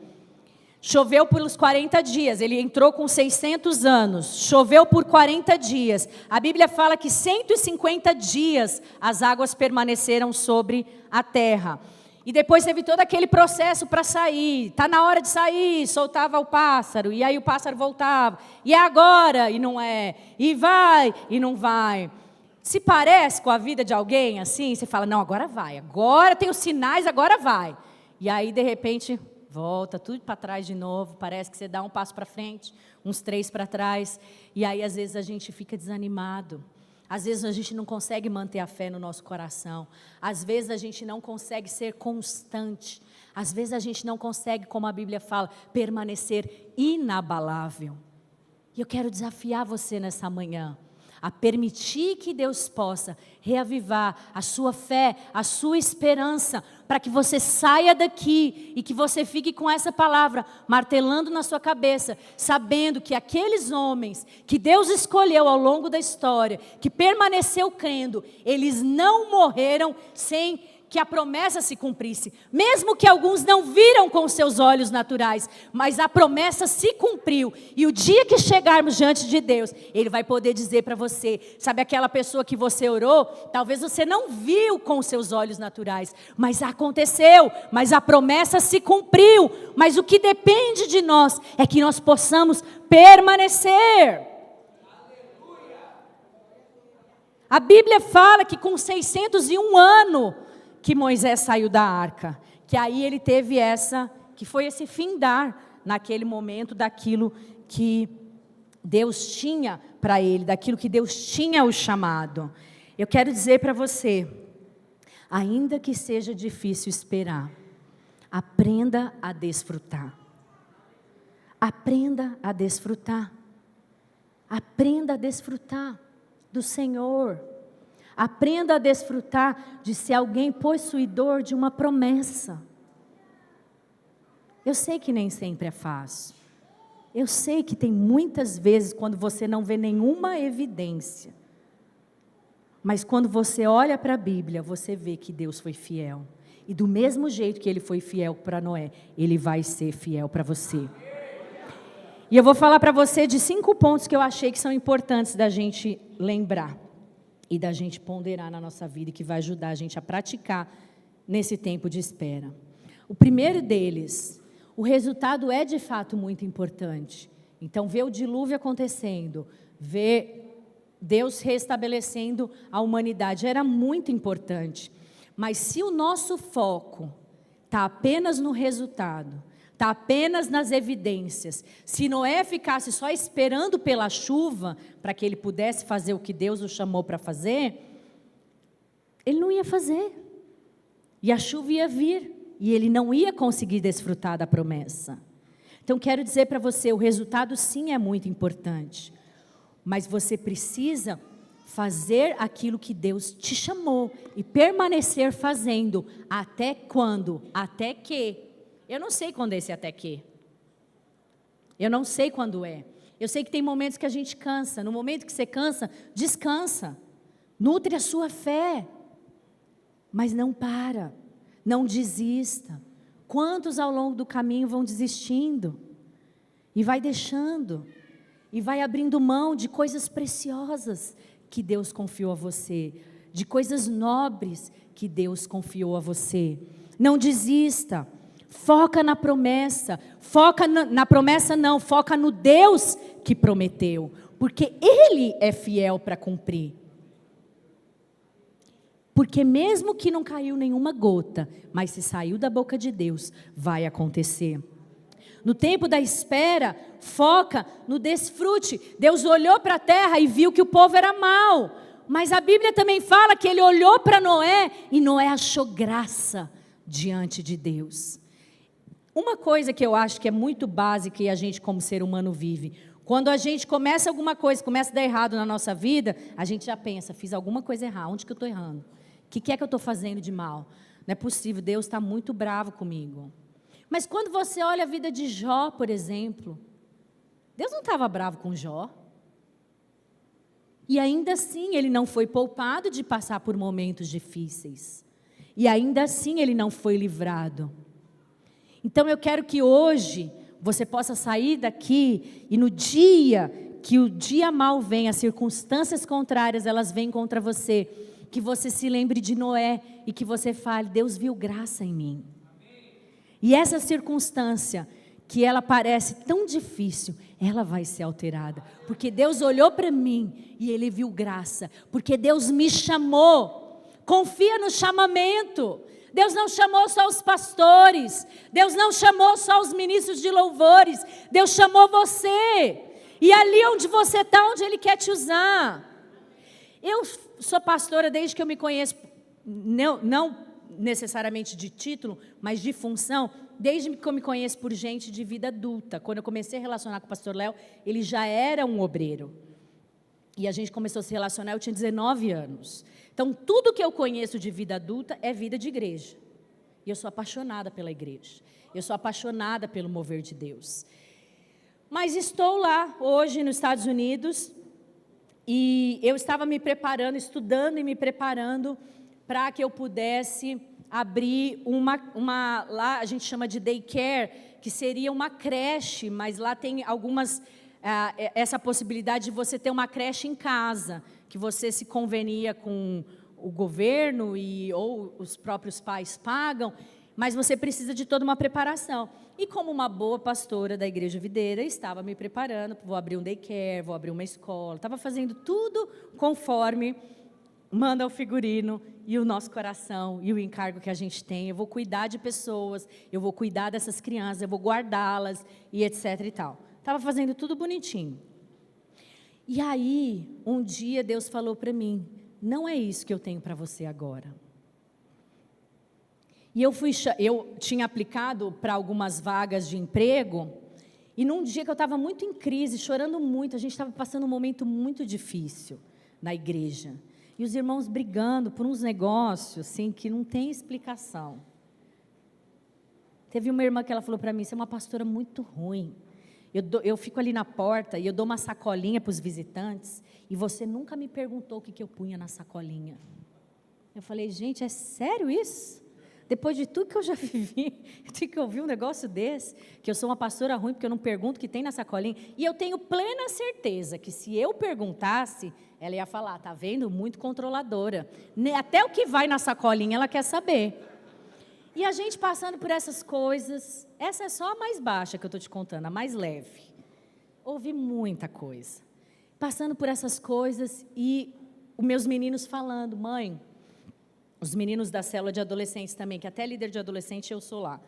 choveu pelos 40 dias, ele entrou com 600 anos, choveu por 40 dias. A Bíblia fala que 150 dias as águas permaneceram sobre a terra. E depois teve todo aquele processo para sair. Está na hora de sair, soltava o pássaro, e aí o pássaro voltava. E é agora, e não é. E vai, e não vai. Se parece com a vida de alguém assim, você fala, não, agora vai. Agora tem os sinais, agora vai. E aí, de repente, volta tudo para trás de novo. Parece que você dá um passo para frente, uns 3 para trás. E aí, às vezes, a gente fica desanimado. Às vezes a gente não consegue manter a fé no nosso coração. Às vezes a gente não consegue ser constante. Às vezes a gente não consegue, como a Bíblia fala, permanecer inabalável. E eu quero desafiar você nessa manhã a permitir que Deus possa reavivar a sua fé, a sua esperança, para que você saia daqui e que você fique com essa palavra martelando na sua cabeça, sabendo que aqueles homens que Deus escolheu ao longo da história, que permaneceu crendo, eles não morreram sem que a promessa se cumprisse, mesmo que alguns não viram com seus olhos naturais, mas a promessa se cumpriu, e o dia que chegarmos diante de Deus, Ele vai poder dizer para você, sabe aquela pessoa que você orou, talvez você não viu com seus olhos naturais, mas aconteceu, mas a promessa se cumpriu, mas o que depende de nós, é que nós possamos permanecer. A Bíblia fala que com 601 anos, que Moisés saiu da arca, que aí ele teve que foi esse findar naquele momento daquilo que Deus tinha para ele, daquilo que Deus tinha o chamado. Eu quero dizer para você, ainda que seja difícil esperar, aprenda a desfrutar. Aprenda a desfrutar. Aprenda a desfrutar do Senhor. Aprenda a desfrutar de ser alguém possuidor de uma promessa. Eu sei que nem sempre é fácil. Eu sei que tem muitas vezes quando você não vê nenhuma evidência. Mas quando você olha para a Bíblia, você vê que Deus foi fiel. E do mesmo jeito que Ele foi fiel para Noé, Ele vai ser fiel para você. E eu vou falar para você de 5 pontos que eu achei que são importantes da gente lembrar. E da gente ponderar na nossa vida, e que vai ajudar a gente a praticar nesse tempo de espera. O primeiro deles, o resultado é de fato muito importante. Então, ver o dilúvio acontecendo, ver Deus restabelecendo a humanidade, era muito importante. Mas se o nosso foco está apenas no resultado, está apenas nas evidências. Se Noé ficasse só esperando pela chuva, para que ele pudesse fazer o que Deus o chamou para fazer, ele não ia fazer. E a chuva ia vir, e ele não ia conseguir desfrutar da promessa. Então, quero dizer para você, o resultado sim é muito importante, mas você precisa fazer aquilo que Deus te chamou e permanecer fazendo. Até quando? Até que. Eu não sei quando é esse até que. Eu não sei quando é. Eu sei que tem momentos que a gente cansa. No momento que você cansa, descansa. Nutre a sua fé. Mas não para. Não desista. Quantos ao longo do caminho vão desistindo? E vai deixando. E vai abrindo mão de coisas preciosas que Deus confiou a você, de coisas nobres que Deus confiou a você. Não desista, foca na promessa, na promessa não, foca no Deus que prometeu, porque Ele é fiel para cumprir. Porque mesmo que não caiu nenhuma gota, mas se saiu da boca de Deus, vai acontecer. No tempo da espera, foca no desfrute. Deus olhou para a terra e viu que o povo era mau. Mas a Bíblia também fala que ele olhou para Noé e Noé achou graça diante de Deus. Uma coisa que eu acho que é muito básica e a gente como ser humano vive. Quando a gente começa alguma coisa, começa a dar errado na nossa vida, a gente já pensa, fiz alguma coisa errada, onde que eu estou errando? O que é que eu estou fazendo de mal? Não é possível, Deus está muito bravo comigo. Mas quando você olha a vida de Jó, por exemplo, Deus não estava bravo com Jó. E ainda assim ele não foi poupado de passar por momentos difíceis. E ainda assim ele não foi livrado. Então eu quero que hoje você possa sair daqui e no dia que o dia mal vem, as circunstâncias contrárias elas vêm contra você, que você se lembre de Noé e que você fale, Deus viu graça em mim. E essa circunstância, que ela parece tão difícil, ela vai ser alterada. Porque Deus olhou para mim e Ele viu graça. Porque Deus me chamou. Confia no chamamento. Deus não chamou só os pastores. Deus não chamou só os ministros de louvores. Deus chamou você. E ali onde você está, onde Ele quer te usar. Eu sou pastora desde que eu me conheço, não necessariamente de título, mas de função, desde que eu me conheço por gente de vida adulta. Quando eu comecei a relacionar com o pastor Léo, ele já era um obreiro. E a gente começou a se relacionar, eu tinha 19 anos. Então, tudo que eu conheço de vida adulta é vida de igreja. E eu sou apaixonada pela igreja. Eu sou apaixonada pelo mover de Deus. Mas estou lá, hoje, nos Estados Unidos, e eu estava me preparando, estudando e me preparando para que eu pudesse abrir lá a gente chama de daycare, que seria uma creche, mas lá tem essa possibilidade de você ter uma creche em casa, que você se convenia com o governo ou os próprios pais pagam, mas você precisa de toda uma preparação. E como uma boa pastora da Igreja Videira, estava me preparando, vou abrir um daycare, vou abrir uma escola, estava fazendo tudo conforme manda o figurino e o nosso coração e o encargo que a gente tem. Eu vou cuidar de pessoas, eu vou cuidar dessas crianças, eu vou guardá-las e etc e tal. Estava fazendo tudo bonitinho. E aí, um dia Deus falou para mim, não é isso que eu tenho para você agora. E eu tinha aplicado para algumas vagas de emprego, e num dia que eu estava muito em crise, chorando muito, a gente estava passando um momento muito difícil na igreja. E os irmãos brigando por uns negócios, assim, que não tem explicação. Teve uma irmã que ela falou para mim, você é uma pastora muito ruim. Eu fico ali na porta e eu dou uma sacolinha para os visitantes, e você nunca me perguntou o que eu punha na sacolinha. Eu falei, gente, é sério isso? Depois de tudo que eu já vivi, eu tenho que ouvir um negócio desse, que eu sou uma pastora ruim porque eu não pergunto o que tem na sacolinha. E eu tenho plena certeza que se eu perguntasse, ela ia falar, tá vendo? Muito controladora. Até o que vai na sacolinha ela quer saber. E a gente passando por essas coisas, essa é só a mais baixa que eu estou te contando, a mais leve. Ouvi muita coisa. Passando por essas coisas e os meus meninos falando, mãe, os meninos da célula de adolescentes também, que até líder de adolescente eu sou lá.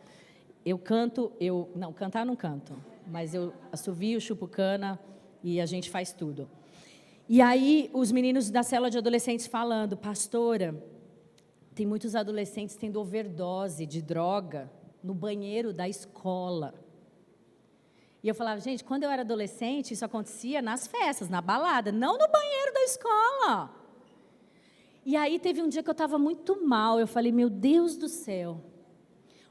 Eu canto, não, cantar não canto, mas eu assovio, chupo cana e a gente faz tudo. E aí, os meninos da célula de adolescentes falando, pastora, tem muitos adolescentes tendo overdose de droga no banheiro da escola. E eu falava, gente, quando eu era adolescente, isso acontecia nas festas, na balada, não no banheiro da escola. E aí teve um dia que eu estava muito mal, eu falei, meu Deus do céu,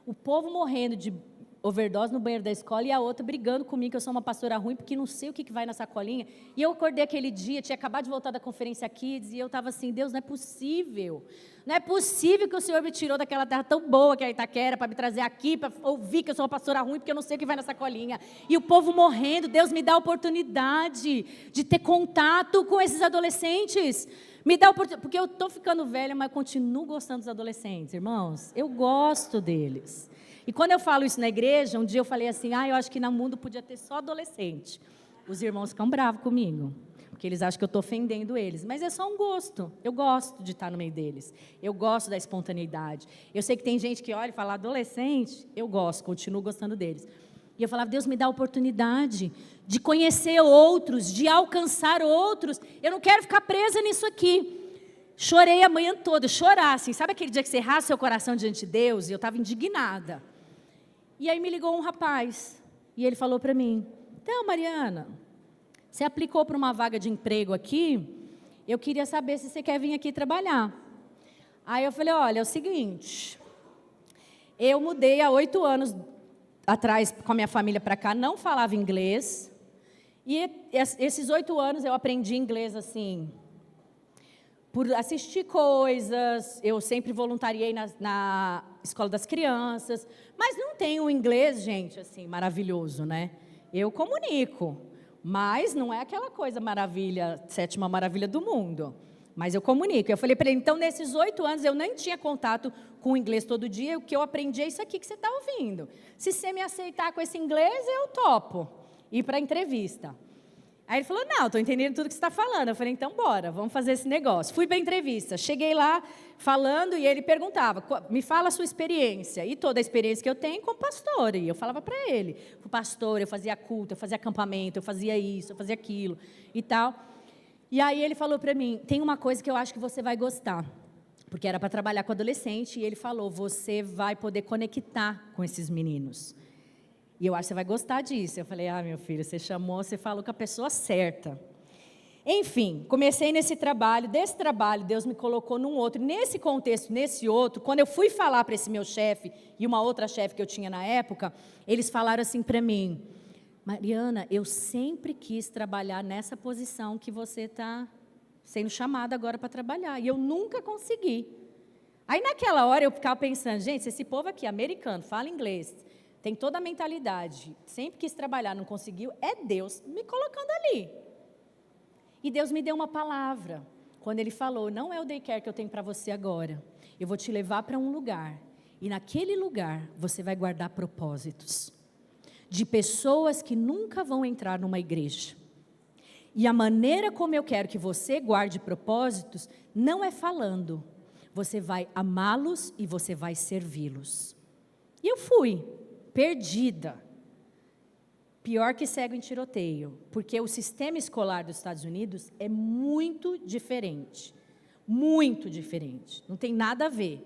o povo morrendo de overdose no banheiro da escola e a outra brigando comigo, que eu sou uma pastora ruim, porque não sei o que vai na sacolinha. E eu acordei aquele dia, tinha acabado de voltar da conferência Kids, e eu estava assim, Deus, não é possível. Não é possível que o Senhor me tirou daquela terra tão boa que é a Itaquera, para me trazer aqui, para ouvir que eu sou uma pastora ruim, porque eu não sei o que vai na sacolinha. E o povo morrendo, Deus me dá a oportunidade de ter contato com esses adolescentes. Me dá a oportunidade, porque eu estou ficando velha, mas continuo gostando dos adolescentes, irmãos. Eu gosto deles. E quando eu falo isso na igreja, um dia eu falei assim, eu acho que no mundo podia ter só adolescente. Os irmãos ficam bravos comigo, porque eles acham que eu estou ofendendo eles. Mas é só um gosto. Eu gosto de estar no meio deles. Eu gosto da espontaneidade. Eu sei que tem gente que olha e fala, adolescente, eu gosto, continuo gostando deles. E eu falava, Deus me dá a oportunidade de conhecer outros, de alcançar outros. Eu não quero ficar presa nisso aqui. Chorei a manhã toda, chorar assim. Sabe aquele dia que você rasga seu coração diante de Deus? E eu estava indignada. E aí me ligou um rapaz, e ele falou para mim, então, Mariana, você aplicou para uma vaga de emprego aqui, eu queria saber se você quer vir aqui trabalhar. Aí eu falei, olha, é o seguinte, eu mudei há 8 anos atrás com a minha família para cá, não falava inglês, e esses 8 anos eu aprendi inglês assim, por assistir coisas, eu sempre voluntariei na escola das crianças, mas não tenho inglês, gente, assim, maravilhoso, né? Eu comunico, mas não é aquela coisa maravilha, 7ª maravilha do mundo, mas eu comunico. Eu falei para ele, então, nesses 8 anos, eu nem tinha contato com o inglês todo dia, o que eu aprendi é isso aqui que você está ouvindo. Se você me aceitar com esse inglês, eu topo ir para a entrevista. Aí ele falou, não, estou entendendo tudo que você está falando. Eu falei, então bora, vamos fazer esse negócio. Fui para a entrevista, cheguei lá falando e ele perguntava, me fala a sua experiência. E toda a experiência que eu tenho como pastora. E eu falava para ele, fui pastora, eu fazia culto, eu fazia acampamento, eu fazia isso, eu fazia aquilo e tal. E aí ele falou para mim, tem uma coisa que eu acho que você vai gostar. Porque era para trabalhar com adolescente e ele falou, você vai poder conectar com esses meninos. E eu acho que você vai gostar disso. Eu falei, meu filho, você chamou, você falou com a pessoa certa. Enfim, comecei nesse trabalho. Desse trabalho, Deus me colocou num outro. Nesse contexto, nesse outro, quando eu fui falar para esse meu chefe e uma outra chefe que eu tinha na época, eles falaram assim para mim, Mariana, eu sempre quis trabalhar nessa posição que você está sendo chamada agora para trabalhar. E eu nunca consegui. Aí, naquela hora, eu ficava pensando, gente, se esse povo aqui, americano, fala inglês, tem toda a mentalidade, sempre quis trabalhar, não conseguiu, é Deus me colocando ali. E Deus me deu uma palavra, quando Ele falou, não é o daycare que eu tenho para você agora, eu vou te levar para um lugar, e naquele lugar você vai guardar propósitos, de pessoas que nunca vão entrar numa igreja. E a maneira como eu quero que você guarde propósitos, não é falando, você vai amá-los e você vai servi-los. E eu fui. Perdida, pior que cego em tiroteio, porque o sistema escolar dos Estados Unidos é muito diferente, não tem nada a ver.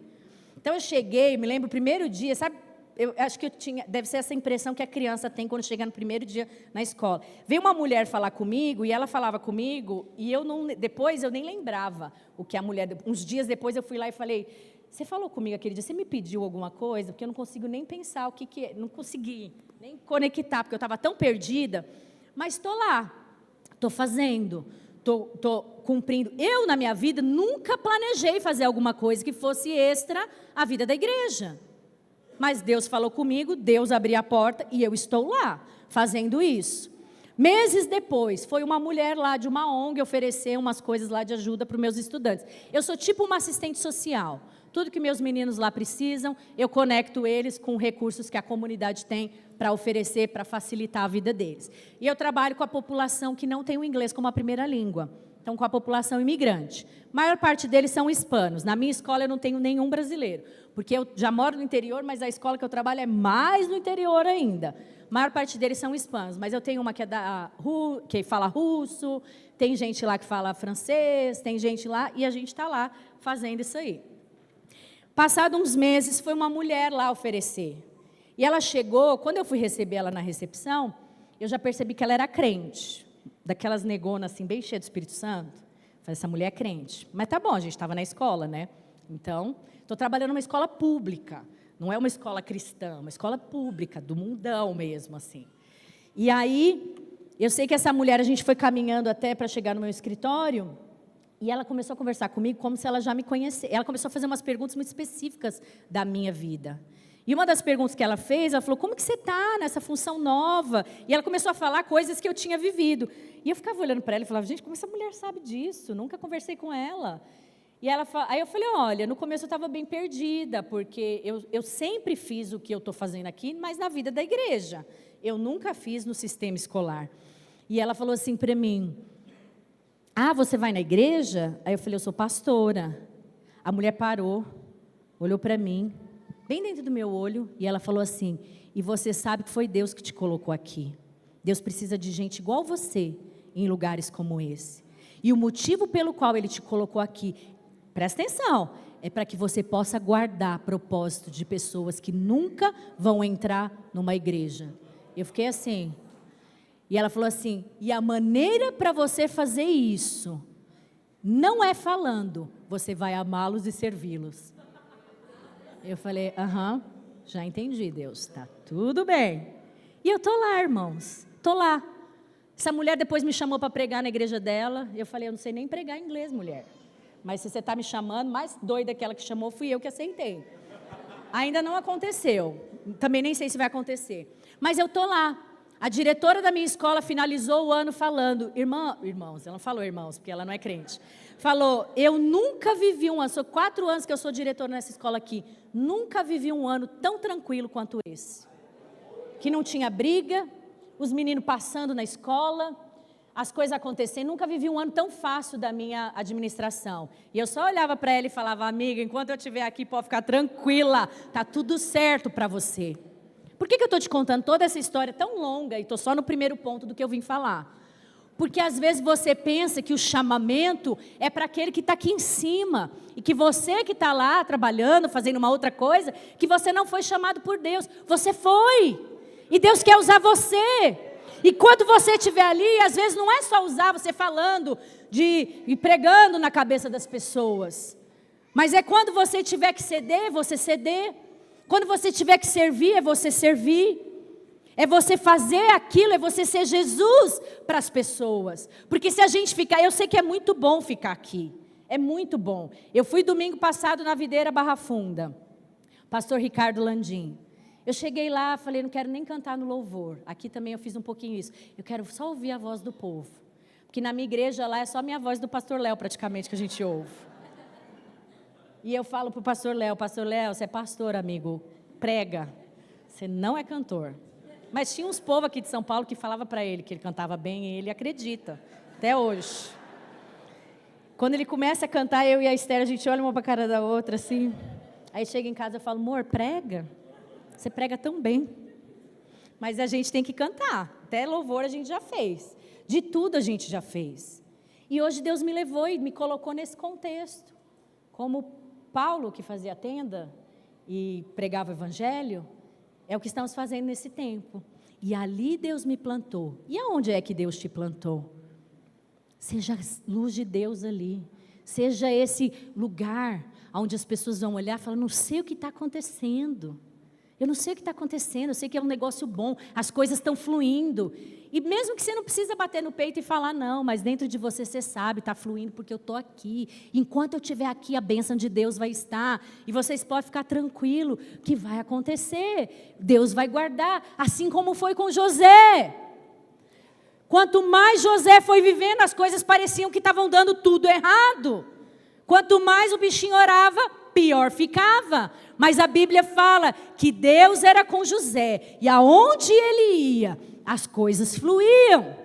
Então eu cheguei, me lembro o primeiro dia, sabe, eu acho que deve ser essa impressão que a criança tem quando chega no primeiro dia na escola. Veio uma mulher falar comigo, e ela falava comigo, e depois eu nem lembrava o que a mulher, uns dias depois eu fui lá e falei, você falou comigo aquele dia, você me pediu alguma coisa? Porque eu não consigo nem pensar o que é, não consegui nem conectar, porque eu estava tão perdida. Mas estou lá, estou fazendo, estou cumprindo. Eu, na minha vida, nunca planejei fazer alguma coisa que fosse extra à vida da igreja. Mas Deus falou comigo, Deus abriu a porta e eu estou lá, fazendo isso. Meses depois, foi uma mulher lá de uma ONG oferecer umas coisas lá de ajuda para os meus estudantes. Eu sou tipo uma assistente social. Tudo que meus meninos lá precisam, eu conecto eles com recursos que a comunidade tem para oferecer, para facilitar a vida deles. E eu trabalho com a população que não tem o inglês como a primeira língua. Então, com a população imigrante. A maior parte deles são hispanos. Na minha escola, eu não tenho nenhum brasileiro, porque eu já moro no interior, mas a escola que eu trabalho é mais no interior ainda. A maior parte deles são hispanos, mas eu tenho uma que fala russo, tem gente lá que fala francês, tem gente lá, e a gente está lá fazendo isso aí. Passado uns meses, foi uma mulher lá oferecer. E ela chegou, quando eu fui receber ela na recepção, eu já percebi que ela era crente, daquelas negonas assim, bem cheias do Espírito Santo. Falei, essa mulher é crente. Mas tá bom, a gente estava na escola, né? Então, estou trabalhando numa escola pública. Não é uma escola cristã, uma escola pública, do mundão mesmo, assim. E aí, eu sei que essa mulher, a gente foi caminhando até para chegar no meu escritório, e ela começou a conversar comigo como se ela já me conhecesse. Ela começou a fazer umas perguntas muito específicas da minha vida. E uma das perguntas que ela fez, ela falou, como que você está nessa função nova? E ela começou a falar coisas que eu tinha vivido. E eu ficava olhando para ela e falava, gente, como essa mulher sabe disso? Nunca conversei com ela. E aí eu falei, olha, no começo eu estava bem perdida, porque eu sempre fiz o que eu estou fazendo aqui, mas na vida da igreja. Eu nunca fiz no sistema escolar. E ela falou assim para mim, você vai na igreja? Aí eu falei, eu sou pastora. A mulher parou, olhou para mim, bem dentro do meu olho, e ela falou assim, e você sabe que foi Deus que te colocou aqui. Deus precisa de gente igual você, em lugares como esse. E o motivo pelo qual Ele te colocou aqui, presta atenção, é para que você possa guardar propósito de pessoas que nunca vão entrar numa igreja. Eu fiquei assim, e ela falou assim, e a maneira para você fazer isso, não é falando, você vai amá-los e servi-los. Eu falei, já entendi, Deus, tá tudo bem. E eu tô lá, irmãos, tô lá. Essa mulher depois me chamou para pregar na igreja dela, eu falei, eu não sei nem pregar inglês, mulher. Mas se você está me chamando, mais doida que ela que chamou, fui eu que aceitei. Ainda não aconteceu, também nem sei se vai acontecer. Mas eu tô lá. A diretora da minha escola finalizou o ano falando, irmãos, ela não falou irmãos, porque ela não é crente. Falou, eu nunca vivi um ano, são 4 anos que eu sou diretora nessa escola aqui, nunca vivi um ano tão tranquilo quanto esse. Que não tinha briga, os meninos passando na escola, as coisas acontecendo, nunca vivi um ano tão fácil da minha administração. E eu só olhava para ela e falava, amiga, enquanto eu estiver aqui, pode ficar tranquila, tá tudo certo para você. Por que eu estou te contando toda essa história tão longa e estou só no primeiro ponto do que eu vim falar? Porque às vezes você pensa que o chamamento é para aquele que está aqui em cima. E que você que está lá trabalhando, fazendo uma outra coisa, que você não foi chamado por Deus. Você foi. E Deus quer usar você. E quando você estiver ali, às vezes não é só usar você falando e pregando na cabeça das pessoas. Mas é quando você tiver que ceder, você ceder. Quando você tiver que servir, é você servir. É você fazer aquilo, é você ser Jesus para as pessoas. Porque se a gente ficar, eu sei que é muito bom ficar aqui. É muito bom. Eu fui domingo passado na Videira Barra Funda. Pastor Ricardo Landim. Eu cheguei lá, falei, não quero nem cantar no louvor. Aqui também eu fiz um pouquinho isso. Eu quero só ouvir a voz do povo. Porque na minha igreja lá é só a minha voz do pastor Léo praticamente que a gente ouve. E eu falo para o pastor Léo, você é pastor, amigo, prega. Você não é cantor. Mas tinha uns povos aqui de São Paulo que falava para ele que ele cantava bem e ele acredita, até hoje. Quando ele começa a cantar, eu e a Esther, a gente olha uma para a cara da outra, assim. Aí chega em casa e falo, amor, prega. Você prega tão bem. Mas a gente tem que cantar. Até louvor a gente já fez. De tudo a gente já fez. E hoje Deus me levou e me colocou nesse contexto. Como Paulo, que fazia tenda e pregava o evangelho, é o que estamos fazendo nesse tempo. E ali Deus me plantou. E aonde é que Deus te plantou? Seja a luz de Deus ali. Seja esse lugar onde as pessoas vão olhar e falar, não sei o que está acontecendo. Eu não sei o que está acontecendo, eu sei que é um negócio bom, as coisas estão fluindo. E mesmo que você não precisa bater no peito e falar não, mas dentro de você sabe, está fluindo porque eu estou aqui. Enquanto eu estiver aqui, a bênção de Deus vai estar. E vocês podem ficar tranquilos que vai acontecer. Deus vai guardar, assim como foi com José. Quanto mais José foi vivendo, as coisas pareciam que estavam dando tudo errado. Quanto mais o bichinho orava, pior ficava. Mas a Bíblia fala que Deus era com José. E aonde ele ia, as coisas fluíam.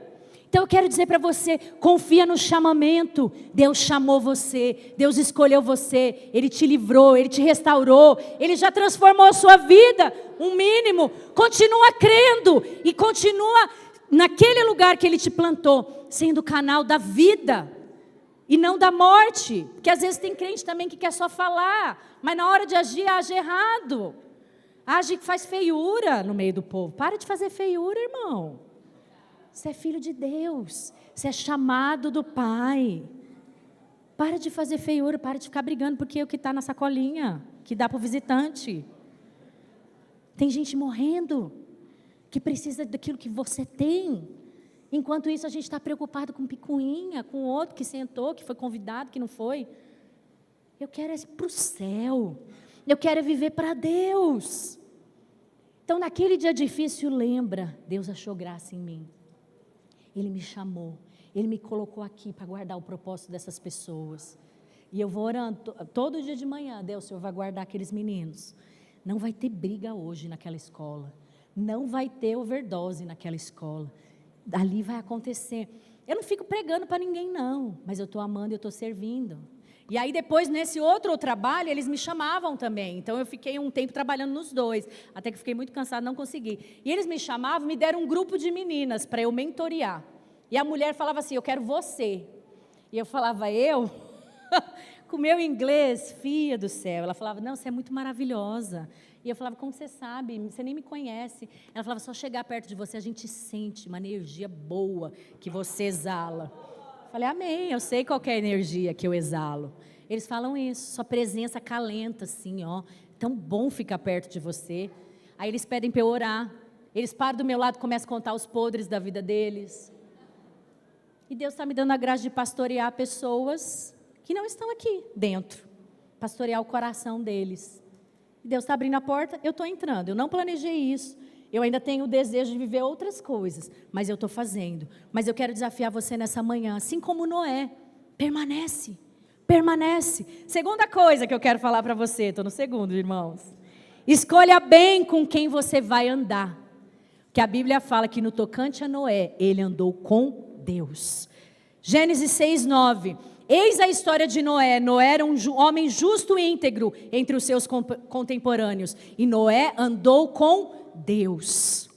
Então eu quero dizer para você, confia no chamamento. Deus chamou você, Deus escolheu você, Ele te livrou, Ele te restaurou, Ele já transformou a sua vida, um mínimo. Continua crendo e continua naquele lugar que Ele te plantou, sendo o canal da vida e não da morte. Porque às vezes tem crente também que quer só falar, mas na hora de agir, age errado. Age que faz feiura no meio do povo. Para de fazer feiura, irmão. Você é filho de Deus, você é chamado do Pai. Para de fazer feiura, para de ficar brigando, porque é o que está na sacolinha, que dá para o visitante. Tem gente morrendo, que precisa daquilo que você tem. Enquanto isso, a gente está preocupado com picuinha, com outro que sentou, que foi convidado, que não foi. Eu quero ir para o céu. Eu quero viver para Deus. Então, naquele dia difícil, lembra, Deus achou graça em mim. Ele me chamou, Ele me colocou aqui para guardar o propósito dessas pessoas. E eu vou orando, todo dia de manhã, Deus, o Senhor vai guardar aqueles meninos. Não vai ter briga hoje naquela escola. Não vai ter overdose naquela escola. Ali vai acontecer. Eu não fico pregando para ninguém, não. Mas eu estou amando e eu estou servindo. E aí depois, nesse outro trabalho, eles me chamavam também. Então eu fiquei um tempo trabalhando nos dois. Até que fiquei muito cansada, não consegui. E eles me chamavam, me deram um grupo de meninas para eu mentorear. E a mulher falava assim, eu quero você. E eu falava, eu? Com meu inglês, filha do céu. Ela falava, não, você é muito maravilhosa. E eu falava, como você sabe? Você nem me conhece. Ela falava, só chegar perto de você, a gente sente uma energia boa que você exala. Falei, amém, eu sei qual que é a energia que eu exalo. Eles falam isso, sua presença calenta assim, ó. Tão bom ficar perto de você. Aí eles pedem para eu orar. Eles param do meu lado e começam a contar os podres da vida deles. E Deus está me dando a graça de pastorear pessoas que não estão aqui dentro. Pastorear o coração deles. Deus está abrindo a porta, eu estou entrando. Eu não planejei isso. Eu ainda tenho o desejo de viver outras coisas, mas eu estou fazendo. Mas eu quero desafiar você nessa manhã, assim como Noé, permanece, permanece. Segunda coisa que eu quero falar para você, estou no segundo, irmãos. Escolha bem com quem você vai andar. Que a Bíblia fala que no tocante a Noé, ele andou com Deus. Gênesis 6:9. Eis a história de Noé. Noé era um homem justo e íntegro entre os seus contemporâneos. E Noé andou com Deus.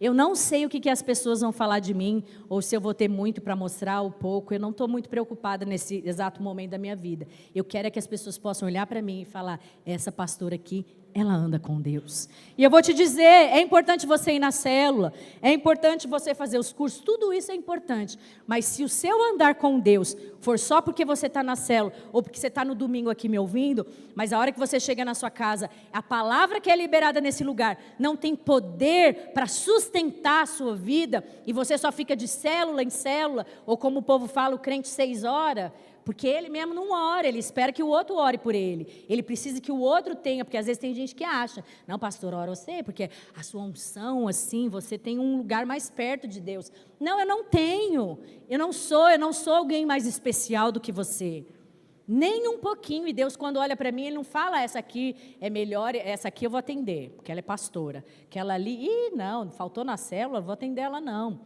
Eu não sei o que as pessoas vão falar de mim, ou se eu vou ter muito para mostrar ou pouco. Eu não estou muito preocupada nesse exato momento da minha vida. Eu quero é que as pessoas possam olhar para mim e falar, essa pastora aqui, ela anda com Deus. E eu vou te dizer, é importante você ir na célula, é importante você fazer os cursos, tudo isso é importante. Mas se o seu andar com Deus for só porque você está na célula, ou porque você está no domingo aqui me ouvindo, mas a hora que você chega na sua casa, a palavra que é liberada nesse lugar não tem poder para sustentar a sua vida, e você só fica de célula em célula, ou como o povo fala, o crente 6 horas, porque ele mesmo não ora, ele espera que o outro ore por ele. Ele precisa que o outro tenha, porque às vezes tem gente que acha, não, pastor, ora você, porque a sua unção, assim, você tem um lugar mais perto de Deus. Não, eu não tenho, eu não sou alguém mais especial do que você. Nem um pouquinho, e Deus quando olha para mim, Ele não fala, essa aqui é melhor, essa aqui eu vou atender, porque ela é pastora. Aquela ali, não, faltou na célula, vou atender ela não.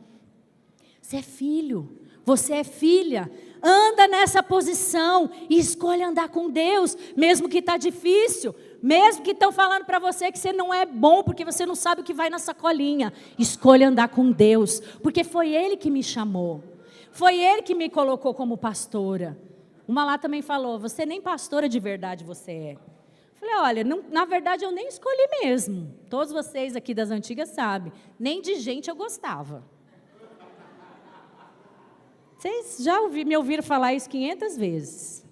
Você é filho, você é filha, anda nessa posição e escolhe andar com Deus, mesmo que está difícil, mesmo que estão falando para você que você não é bom, porque você não sabe o que vai na sacolinha, escolha andar com Deus, porque foi Ele que me chamou, foi Ele que me colocou como pastora. Uma lá também falou, você nem pastora de verdade você é. Falei, olha, não, na verdade eu nem escolhi mesmo, todos vocês aqui das antigas sabem, nem de gente eu gostava. Vocês já me ouviram falar isso 500 vezes.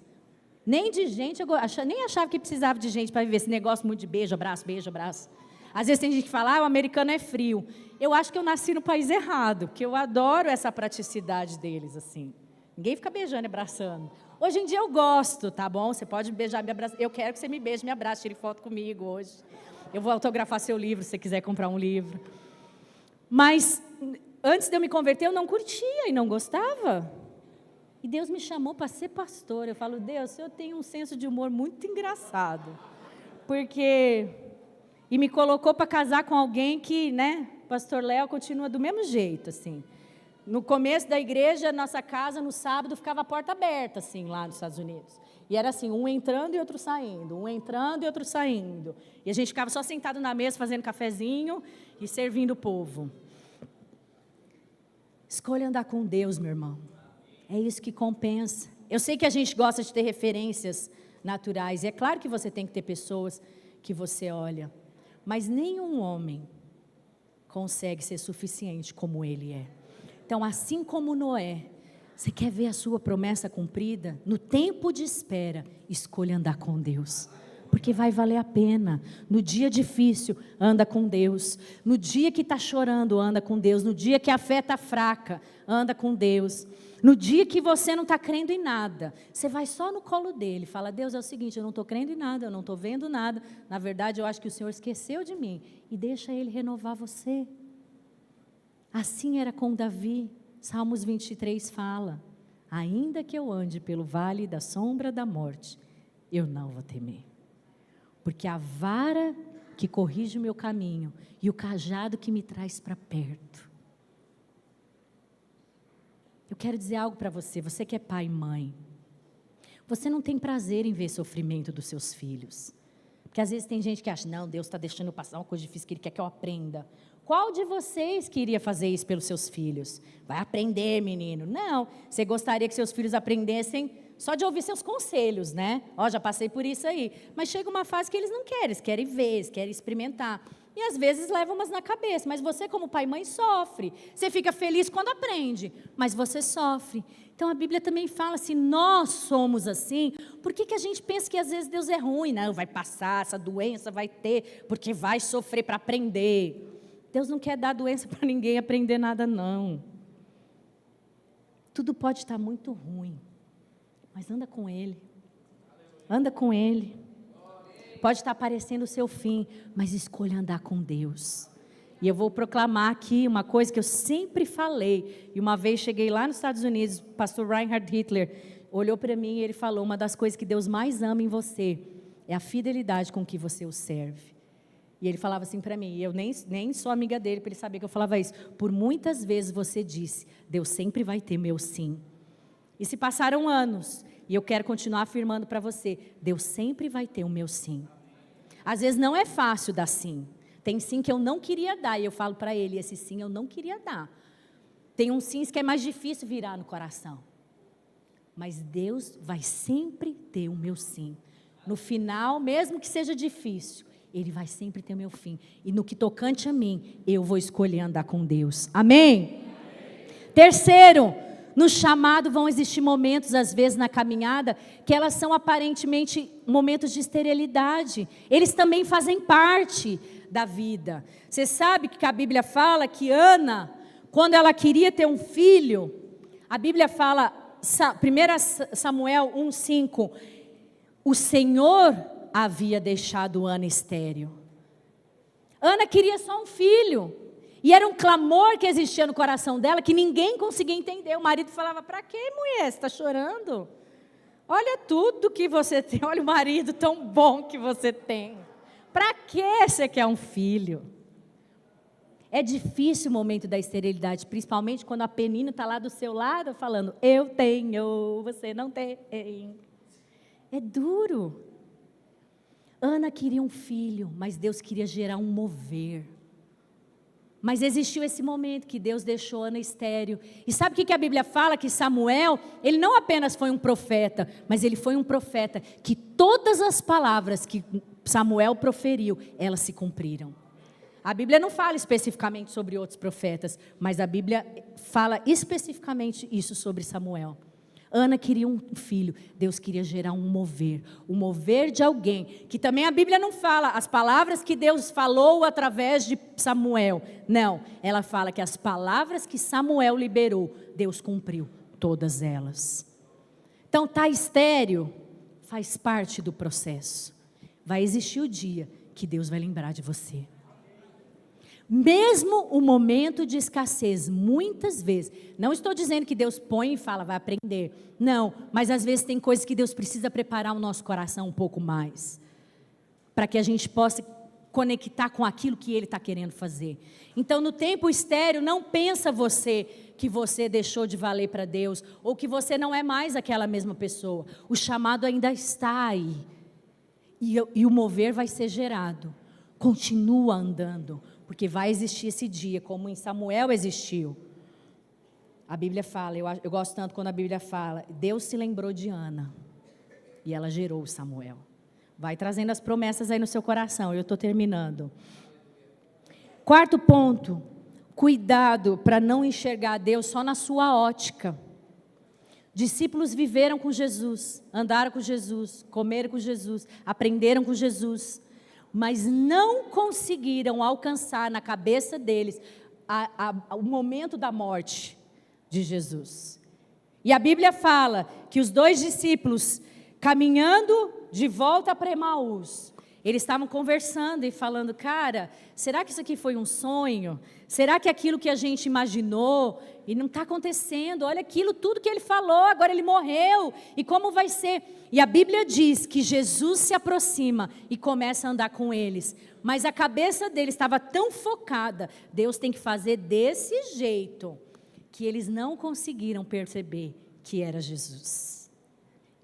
Nem de gente, nem achava que precisava de gente para viver esse negócio muito de beijo, abraço, beijo, abraço. Às vezes tem gente que fala, o americano é frio. Eu acho que eu nasci no país errado, porque eu adoro essa praticidade deles, assim. Ninguém fica beijando e abraçando. Hoje em dia eu gosto, tá bom? Você pode beijar, me abraçar. Eu quero que você me beije, me abrace, tire foto comigo hoje. Eu vou autografar seu livro, se você quiser comprar um livro. Mas antes de eu me converter, eu não curtia e não gostava. E Deus me chamou para ser pastora. Eu falo, Deus, eu tenho um senso de humor muito engraçado. E me colocou para casar com alguém que, né, pastor Léo continua do mesmo jeito, assim. No começo da igreja, nossa casa, no sábado, ficava a porta aberta, assim, lá nos Estados Unidos. E era assim, um entrando e outro saindo, um entrando e outro saindo. E a gente ficava só sentado na mesa, fazendo cafezinho e servindo o povo. Escolha andar com Deus, meu irmão. É isso que compensa. Eu sei que a gente gosta de ter referências naturais. E é claro que você tem que ter pessoas que você olha. Mas nenhum homem consegue ser suficiente como ele é. Então, assim como Noé, você quer ver a sua promessa cumprida? No tempo de espera, escolha andar com Deus. Porque vai valer a pena. No dia difícil, anda com Deus. No dia que está chorando, anda com Deus. No dia que a fé está fraca, anda com Deus. No dia que você não está crendo em nada, você vai só no colo dele, fala, Deus, é o seguinte, eu não estou crendo em nada, eu não estou vendo nada, na verdade eu acho que o Senhor esqueceu de mim, e deixa Ele renovar você. Assim era com Davi, Salmos 23 fala, ainda que eu ande pelo vale da sombra da morte, eu não vou temer, porque a vara que corrige o meu caminho, e o cajado que me traz para perto. Eu quero dizer algo para você, você que é pai e mãe, você não tem prazer em ver sofrimento dos seus filhos, porque às vezes tem gente que acha, não, Deus está deixando eu passar uma coisa difícil que Ele quer que eu aprenda. Qual de vocês queria fazer isso pelos seus filhos? Vai aprender, menino. Não, você gostaria que seus filhos aprendessem só de ouvir seus conselhos, né? Ó, já passei por isso aí. Mas chega uma fase que eles não querem, eles querem ver, eles querem experimentar. E às vezes levam umas na cabeça, mas você como pai e mãe sofre. Você fica feliz quando aprende, mas você sofre. Então a Bíblia também fala, se nós somos assim, por que a gente pensa que às vezes Deus é ruim? Não, vai passar, essa doença vai ter, porque vai sofrer para aprender. Deus não quer dar doença para ninguém aprender nada, não. Tudo pode estar muito ruim, mas anda com Ele. Anda com Ele. Pode estar aparecendo o seu fim, mas escolha andar com Deus. E eu vou proclamar aqui uma coisa que eu sempre falei. E uma vez cheguei lá nos Estados Unidos, o pastor Reinhard Hitler olhou para mim e ele falou, uma das coisas que Deus mais ama em você é a fidelidade com que você o serve. E ele falava assim para mim, e eu nem sou amiga dele para ele saber que eu falava isso. Por muitas vezes você disse, Deus sempre vai ter meu sim. E se passaram anos, e eu quero continuar afirmando para você, Deus sempre vai ter o meu sim. Às vezes não é fácil dar sim. Tem sim que eu não queria dar, e eu falo para ele, esse sim eu não queria dar. Tem um sim que é mais difícil virar no coração. Mas Deus vai sempre ter o meu sim. No final, mesmo que seja difícil, Ele vai sempre ter o meu fim. E no que tocante a mim, eu vou escolher andar com Deus. Amém? Terceiro, no chamado vão existir momentos, às vezes na caminhada, que elas são aparentemente momentos de esterilidade. Eles também fazem parte da vida. Você sabe que a Bíblia fala que Ana, quando ela queria ter um filho, a Bíblia fala, 1 Samuel 1,5, o Senhor havia deixado Ana estéril. Ana queria só um filho. E era um clamor que existia no coração dela, que ninguém conseguia entender. O marido falava, para que, mulher, você está chorando? Olha tudo que você tem, olha o marido tão bom que você tem. Para que você quer um filho? É difícil o momento da esterilidade, principalmente quando a Penina está lá do seu lado, falando, eu tenho, você não tem. É duro. Ana queria um filho, mas Deus queria gerar um mover. Mas existiu esse momento que Deus deixou Ana estéril. E sabe o que a Bíblia fala? Que Samuel, ele não apenas foi um profeta, mas ele foi um profeta que todas as palavras que Samuel proferiu, elas se cumpriram. A Bíblia não fala especificamente sobre outros profetas, mas a Bíblia fala especificamente isso sobre Samuel. Ana queria um filho, Deus queria gerar um mover de alguém, que também a Bíblia não fala as palavras que Deus falou através de Samuel, não, ela fala que as palavras que Samuel liberou, Deus cumpriu todas elas. Então tá estéril, faz parte do processo, vai existir o dia que Deus vai lembrar de você. Mesmo o momento de escassez, muitas vezes, não estou dizendo que Deus põe e fala, vai aprender, não, mas às vezes tem coisas que Deus precisa preparar o nosso coração um pouco mais, para que a gente possa conectar com aquilo que Ele está querendo fazer. Então no tempo estéril, não pensa você que você deixou de valer para Deus, ou que você não é mais aquela mesma pessoa. O chamado ainda está aí. E o mover vai ser gerado. Continua andando, porque vai existir esse dia, como em Samuel existiu. A Bíblia fala, eu gosto tanto quando a Bíblia fala, Deus se lembrou de Ana, e ela gerou Samuel. Vai trazendo as promessas aí no seu coração, eu estou terminando. Quarto ponto, cuidado para não enxergar Deus só na sua ótica. Discípulos viveram com Jesus, andaram com Jesus, comeram com Jesus, aprenderam com Jesus, mas não conseguiram alcançar na cabeça deles o momento da morte de Jesus. E a Bíblia fala que os 2 discípulos, caminhando de volta para Emaús, eles estavam conversando e falando, cara, será que isso aqui foi um sonho? Será que aquilo que a gente imaginou e não está acontecendo? Olha aquilo, tudo que ele falou, agora ele morreu, e como vai ser? E a Bíblia diz que Jesus se aproxima e começa a andar com eles, mas a cabeça deles estava tão focada, Deus tem que fazer desse jeito, que eles não conseguiram perceber que era Jesus.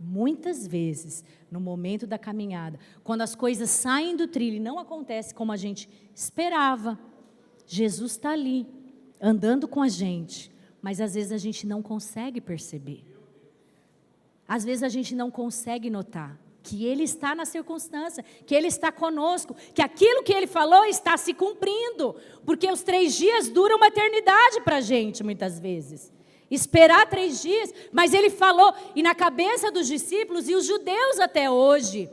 Muitas vezes, no momento da caminhada, quando as coisas saem do trilho e não acontece como a gente esperava, Jesus está ali, andando com a gente, mas às vezes a gente não consegue perceber. Às vezes a gente não consegue notar que Ele está na circunstância, que Ele está conosco, que aquilo que Ele falou está se cumprindo, porque os 3 dias duram uma eternidade para a gente, muitas vezes. Esperar 3 dias, mas Ele falou, e na cabeça dos discípulos, e os judeus até hoje,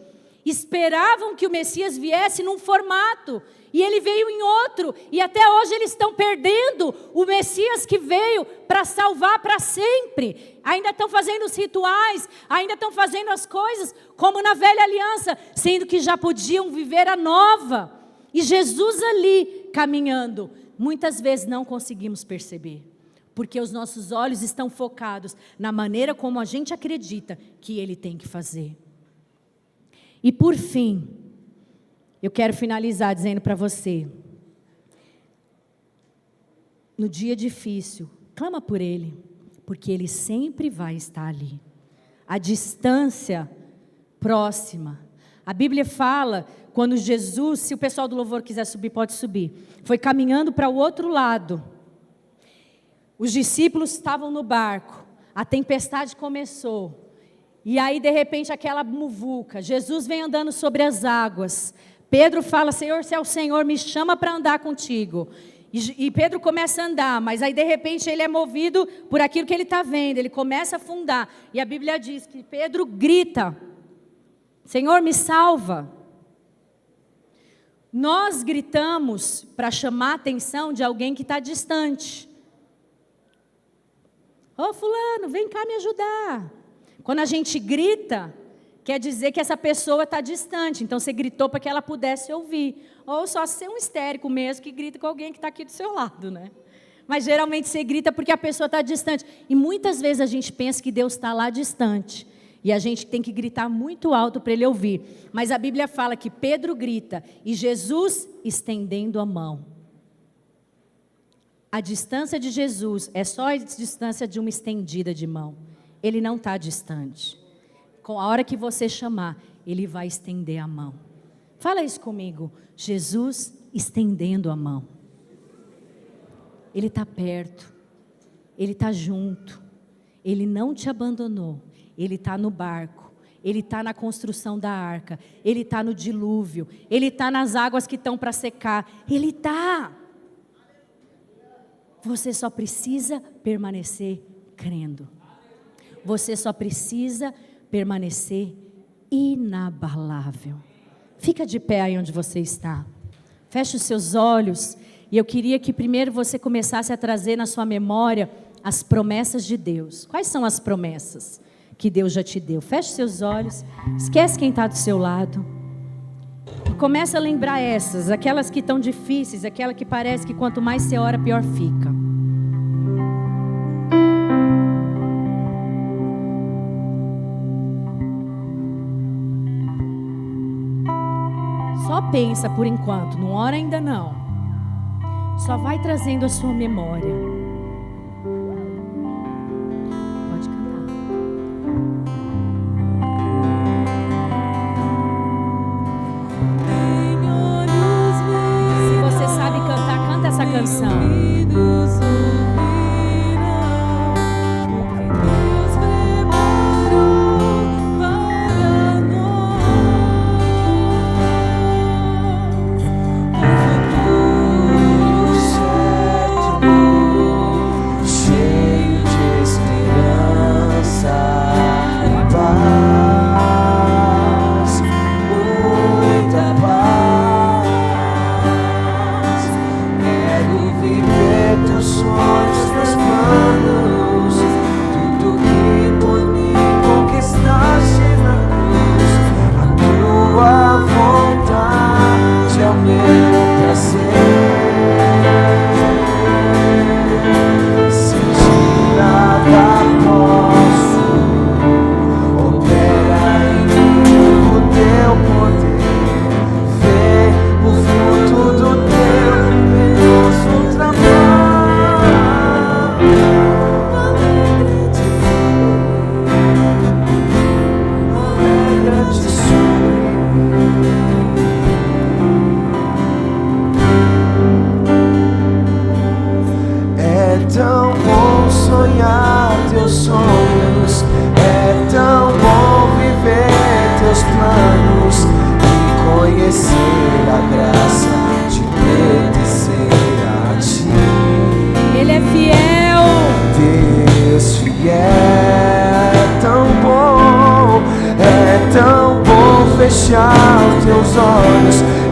esperavam que o Messias viesse num formato, e Ele veio em outro, e até hoje eles estão perdendo o Messias que veio para salvar para sempre. Ainda estão fazendo os rituais, ainda estão fazendo as coisas como na velha aliança, sendo que já podiam viver a nova. E Jesus ali caminhando, muitas vezes não conseguimos perceber, porque os nossos olhos estão focados na maneira como a gente acredita que Ele tem que fazer. E por fim, eu quero finalizar dizendo para você, no dia difícil, clama por Ele, porque Ele sempre vai estar ali. A distância próxima. A Bíblia fala, quando Jesus, se o pessoal do louvor quiser subir, pode subir, foi caminhando para o outro lado. Os discípulos estavam no barco, a tempestade começou, e aí de repente aquela muvuca, Jesus vem andando sobre as águas, Pedro fala, Senhor, se é o Senhor, me chama para andar contigo, e Pedro começa a andar, mas aí de repente ele é movido por aquilo que ele está vendo, ele começa a afundar, e a Bíblia diz que Pedro grita, Senhor, me salva. Nós gritamos para chamar a atenção de alguém que está distante. Ô fulano, vem cá me ajudar. Quando a gente grita, quer dizer que essa pessoa está distante. Então você gritou para que ela pudesse ouvir. Ou só ser um histérico mesmo que grita com alguém que está aqui do seu lado, né? Mas geralmente você grita porque a pessoa está distante. E muitas vezes a gente pensa que Deus está lá distante. E a gente tem que gritar muito alto para Ele ouvir. Mas a Bíblia fala que Pedro grita e Jesus estendendo a mão. A distância de Jesus é só a distância de uma estendida de mão. Ele não está distante. Com a hora que você chamar, Ele vai estender a mão. Fala isso comigo. Jesus estendendo a mão. Ele está perto. Ele está junto. Ele não te abandonou. Ele está no barco. Ele está na construção da arca. Ele está no dilúvio. Ele está nas águas que estão para secar. Ele está. Você só precisa permanecer crendo. Você só precisa permanecer inabalável. Fica de pé aí onde você está. Feche os seus olhos. E eu queria que primeiro você começasse a trazer na sua memória as promessas de Deus. Quais são as promessas que Deus já te deu? Feche seus olhos. Esquece quem está do seu lado. E começa a lembrar essas, aquelas que estão difíceis, aquela que parece que quanto mais você ora, pior fica. Só pensa por enquanto, não ora ainda não. Só vai trazendo a sua memória.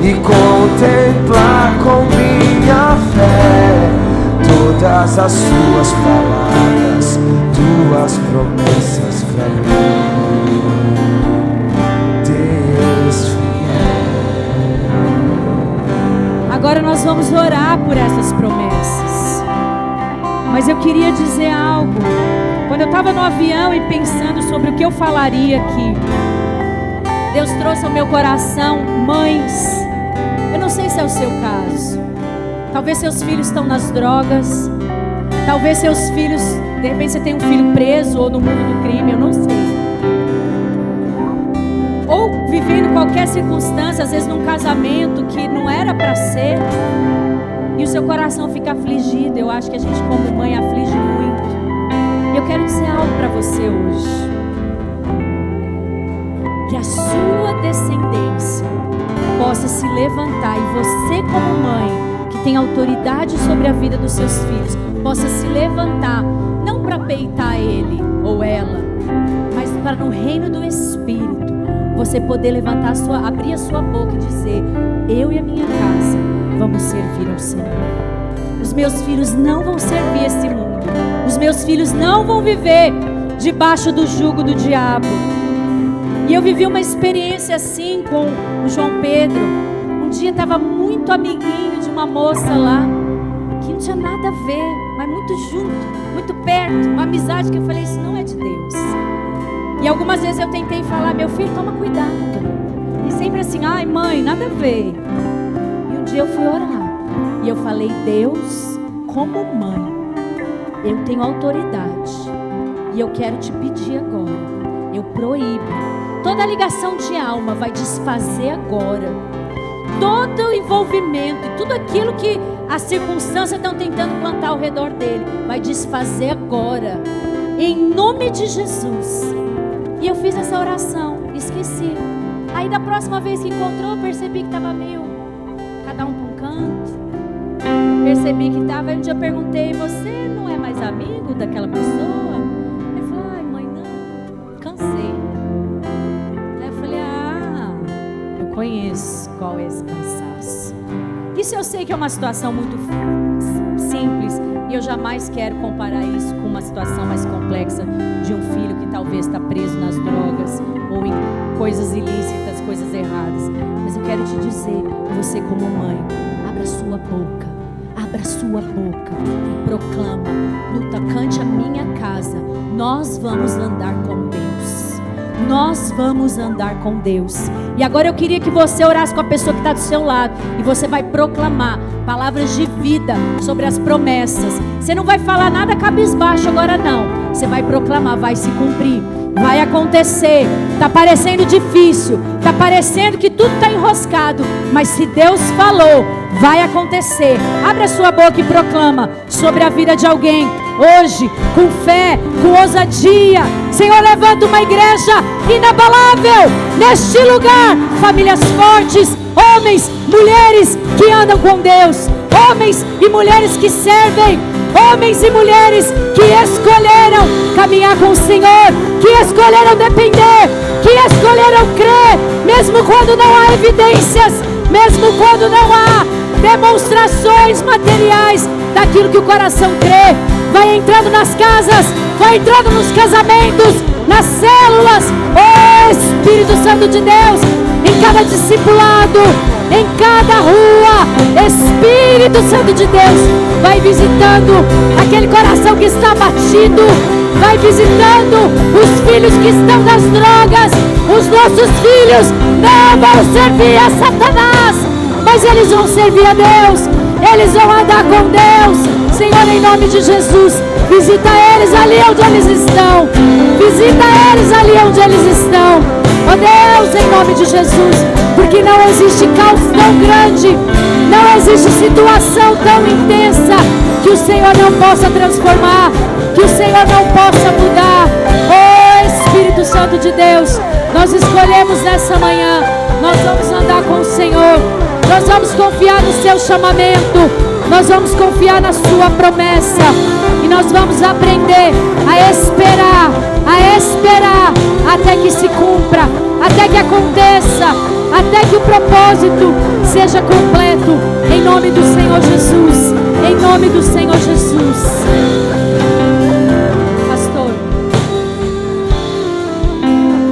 e contemplar com minha fé todas as tuas palavras, tuas promessas pra mim, Deus fiel. Agora nós vamos orar por essas promessas, mas eu queria dizer algo. Quando eu estava no avião e pensando sobre o que eu falaria aqui, Deus trouxe ao meu coração: mães, eu não sei se é o seu caso, talvez seus filhos estão nas drogas, talvez seus filhos, de repente você tem um filho preso ou no mundo do crime, eu não sei, ou vivendo qualquer circunstância, às vezes num casamento que não era para ser, e o seu coração fica afligido. Eu acho que a gente como mãe aflige muito. E eu quero dizer algo para você hoje: que a sua descendência possa se levantar, e você como mãe, que tem autoridade sobre a vida dos seus filhos, possa se levantar, não para peitar ele ou ela, mas para no reino do Espírito, você poder levantar abrir a sua boca e dizer: eu e a minha casa vamos servir ao Senhor. Os meus filhos não vão servir esse mundo. Os meus filhos não vão viver debaixo do jugo do diabo. E eu vivi uma experiência assim com o João Pedro. Um dia estava muito amiguinho de uma moça lá, que não tinha nada a ver, mas muito junto, muito perto. Uma amizade que eu falei: isso não é de Deus. E algumas vezes eu tentei falar: meu filho, toma cuidado. E sempre assim: ai mãe, nada a ver. E um dia eu fui orar e eu falei: Deus, como mãe, eu tenho autoridade, e eu quero te pedir agora, eu proíbo toda ligação de alma, vai desfazer agora todo o envolvimento e tudo aquilo que as circunstâncias estão tentando plantar ao redor dele, vai desfazer agora, em nome de Jesus. E eu fiz essa oração, esqueci. Aí da próxima vez que encontrou, eu percebi que estava meio, cada um para um canto. Percebi que estava, aí um dia eu perguntei: você não é mais amigo daquela pessoa? Ele falou: ai mãe, não, cansei. Aí eu falei: eu conheço qual é esse cansaço. Isso eu sei que é uma situação muito simples, e eu jamais quero comparar isso com uma situação mais complexa de um filho que talvez está preso nas drogas ou em coisas ilícitas, coisas erradas. Mas eu quero te dizer, você como mãe, abra sua boca e proclama: no tocante à minha casa, nós vamos andar com Deus. Nós vamos andar com Deus. E agora eu queria que você orasse com a pessoa que está do seu lado, e você vai proclamar palavras de vida sobre as promessas. Você não vai falar nada cabisbaixo agora não. Você vai proclamar: vai se cumprir, vai acontecer. Está parecendo difícil, está parecendo que tudo está enroscado, mas se Deus falou, vai acontecer. Abre a sua boca e proclama sobre a vida de alguém hoje, com fé, com ousadia. Senhor, levanta uma igreja inabalável neste lugar, famílias fortes, homens, mulheres que andam com Deus, homens e mulheres que servem, homens e mulheres que escolheram caminhar com o Senhor, que escolheram depender, que escolheram crer, mesmo quando não há evidências, mesmo quando não há demonstrações materiais daquilo que o coração crê. Vai entrando nas casas, vai entrando nos casamentos, nas células, oh Espírito Santo de Deus, em cada discipulado, em cada rua. Espírito Santo de Deus, vai visitando aquele coração que está abatido, vai visitando os filhos que estão nas drogas. Os nossos filhos não vão servir a Satanás, mas eles vão servir a Deus, eles vão andar com Deus. Senhor, em nome de Jesus, visita eles ali onde eles estão, visita eles ali onde eles estão, ó Deus, em nome de Jesus, porque não existe caos tão grande, não existe situação tão intensa que o Senhor não possa transformar, que o Senhor não possa mudar. Oh Espírito Santo de Deus, nós escolhemos nessa manhã, nós vamos andar com o Senhor, nós vamos confiar no seu chamamento, nós vamos confiar na sua promessa, e nós vamos aprender a esperar, a esperar, até que se cumpra, até que aconteça, até que o propósito seja completo, em nome do Senhor Jesus, em nome do Senhor Jesus.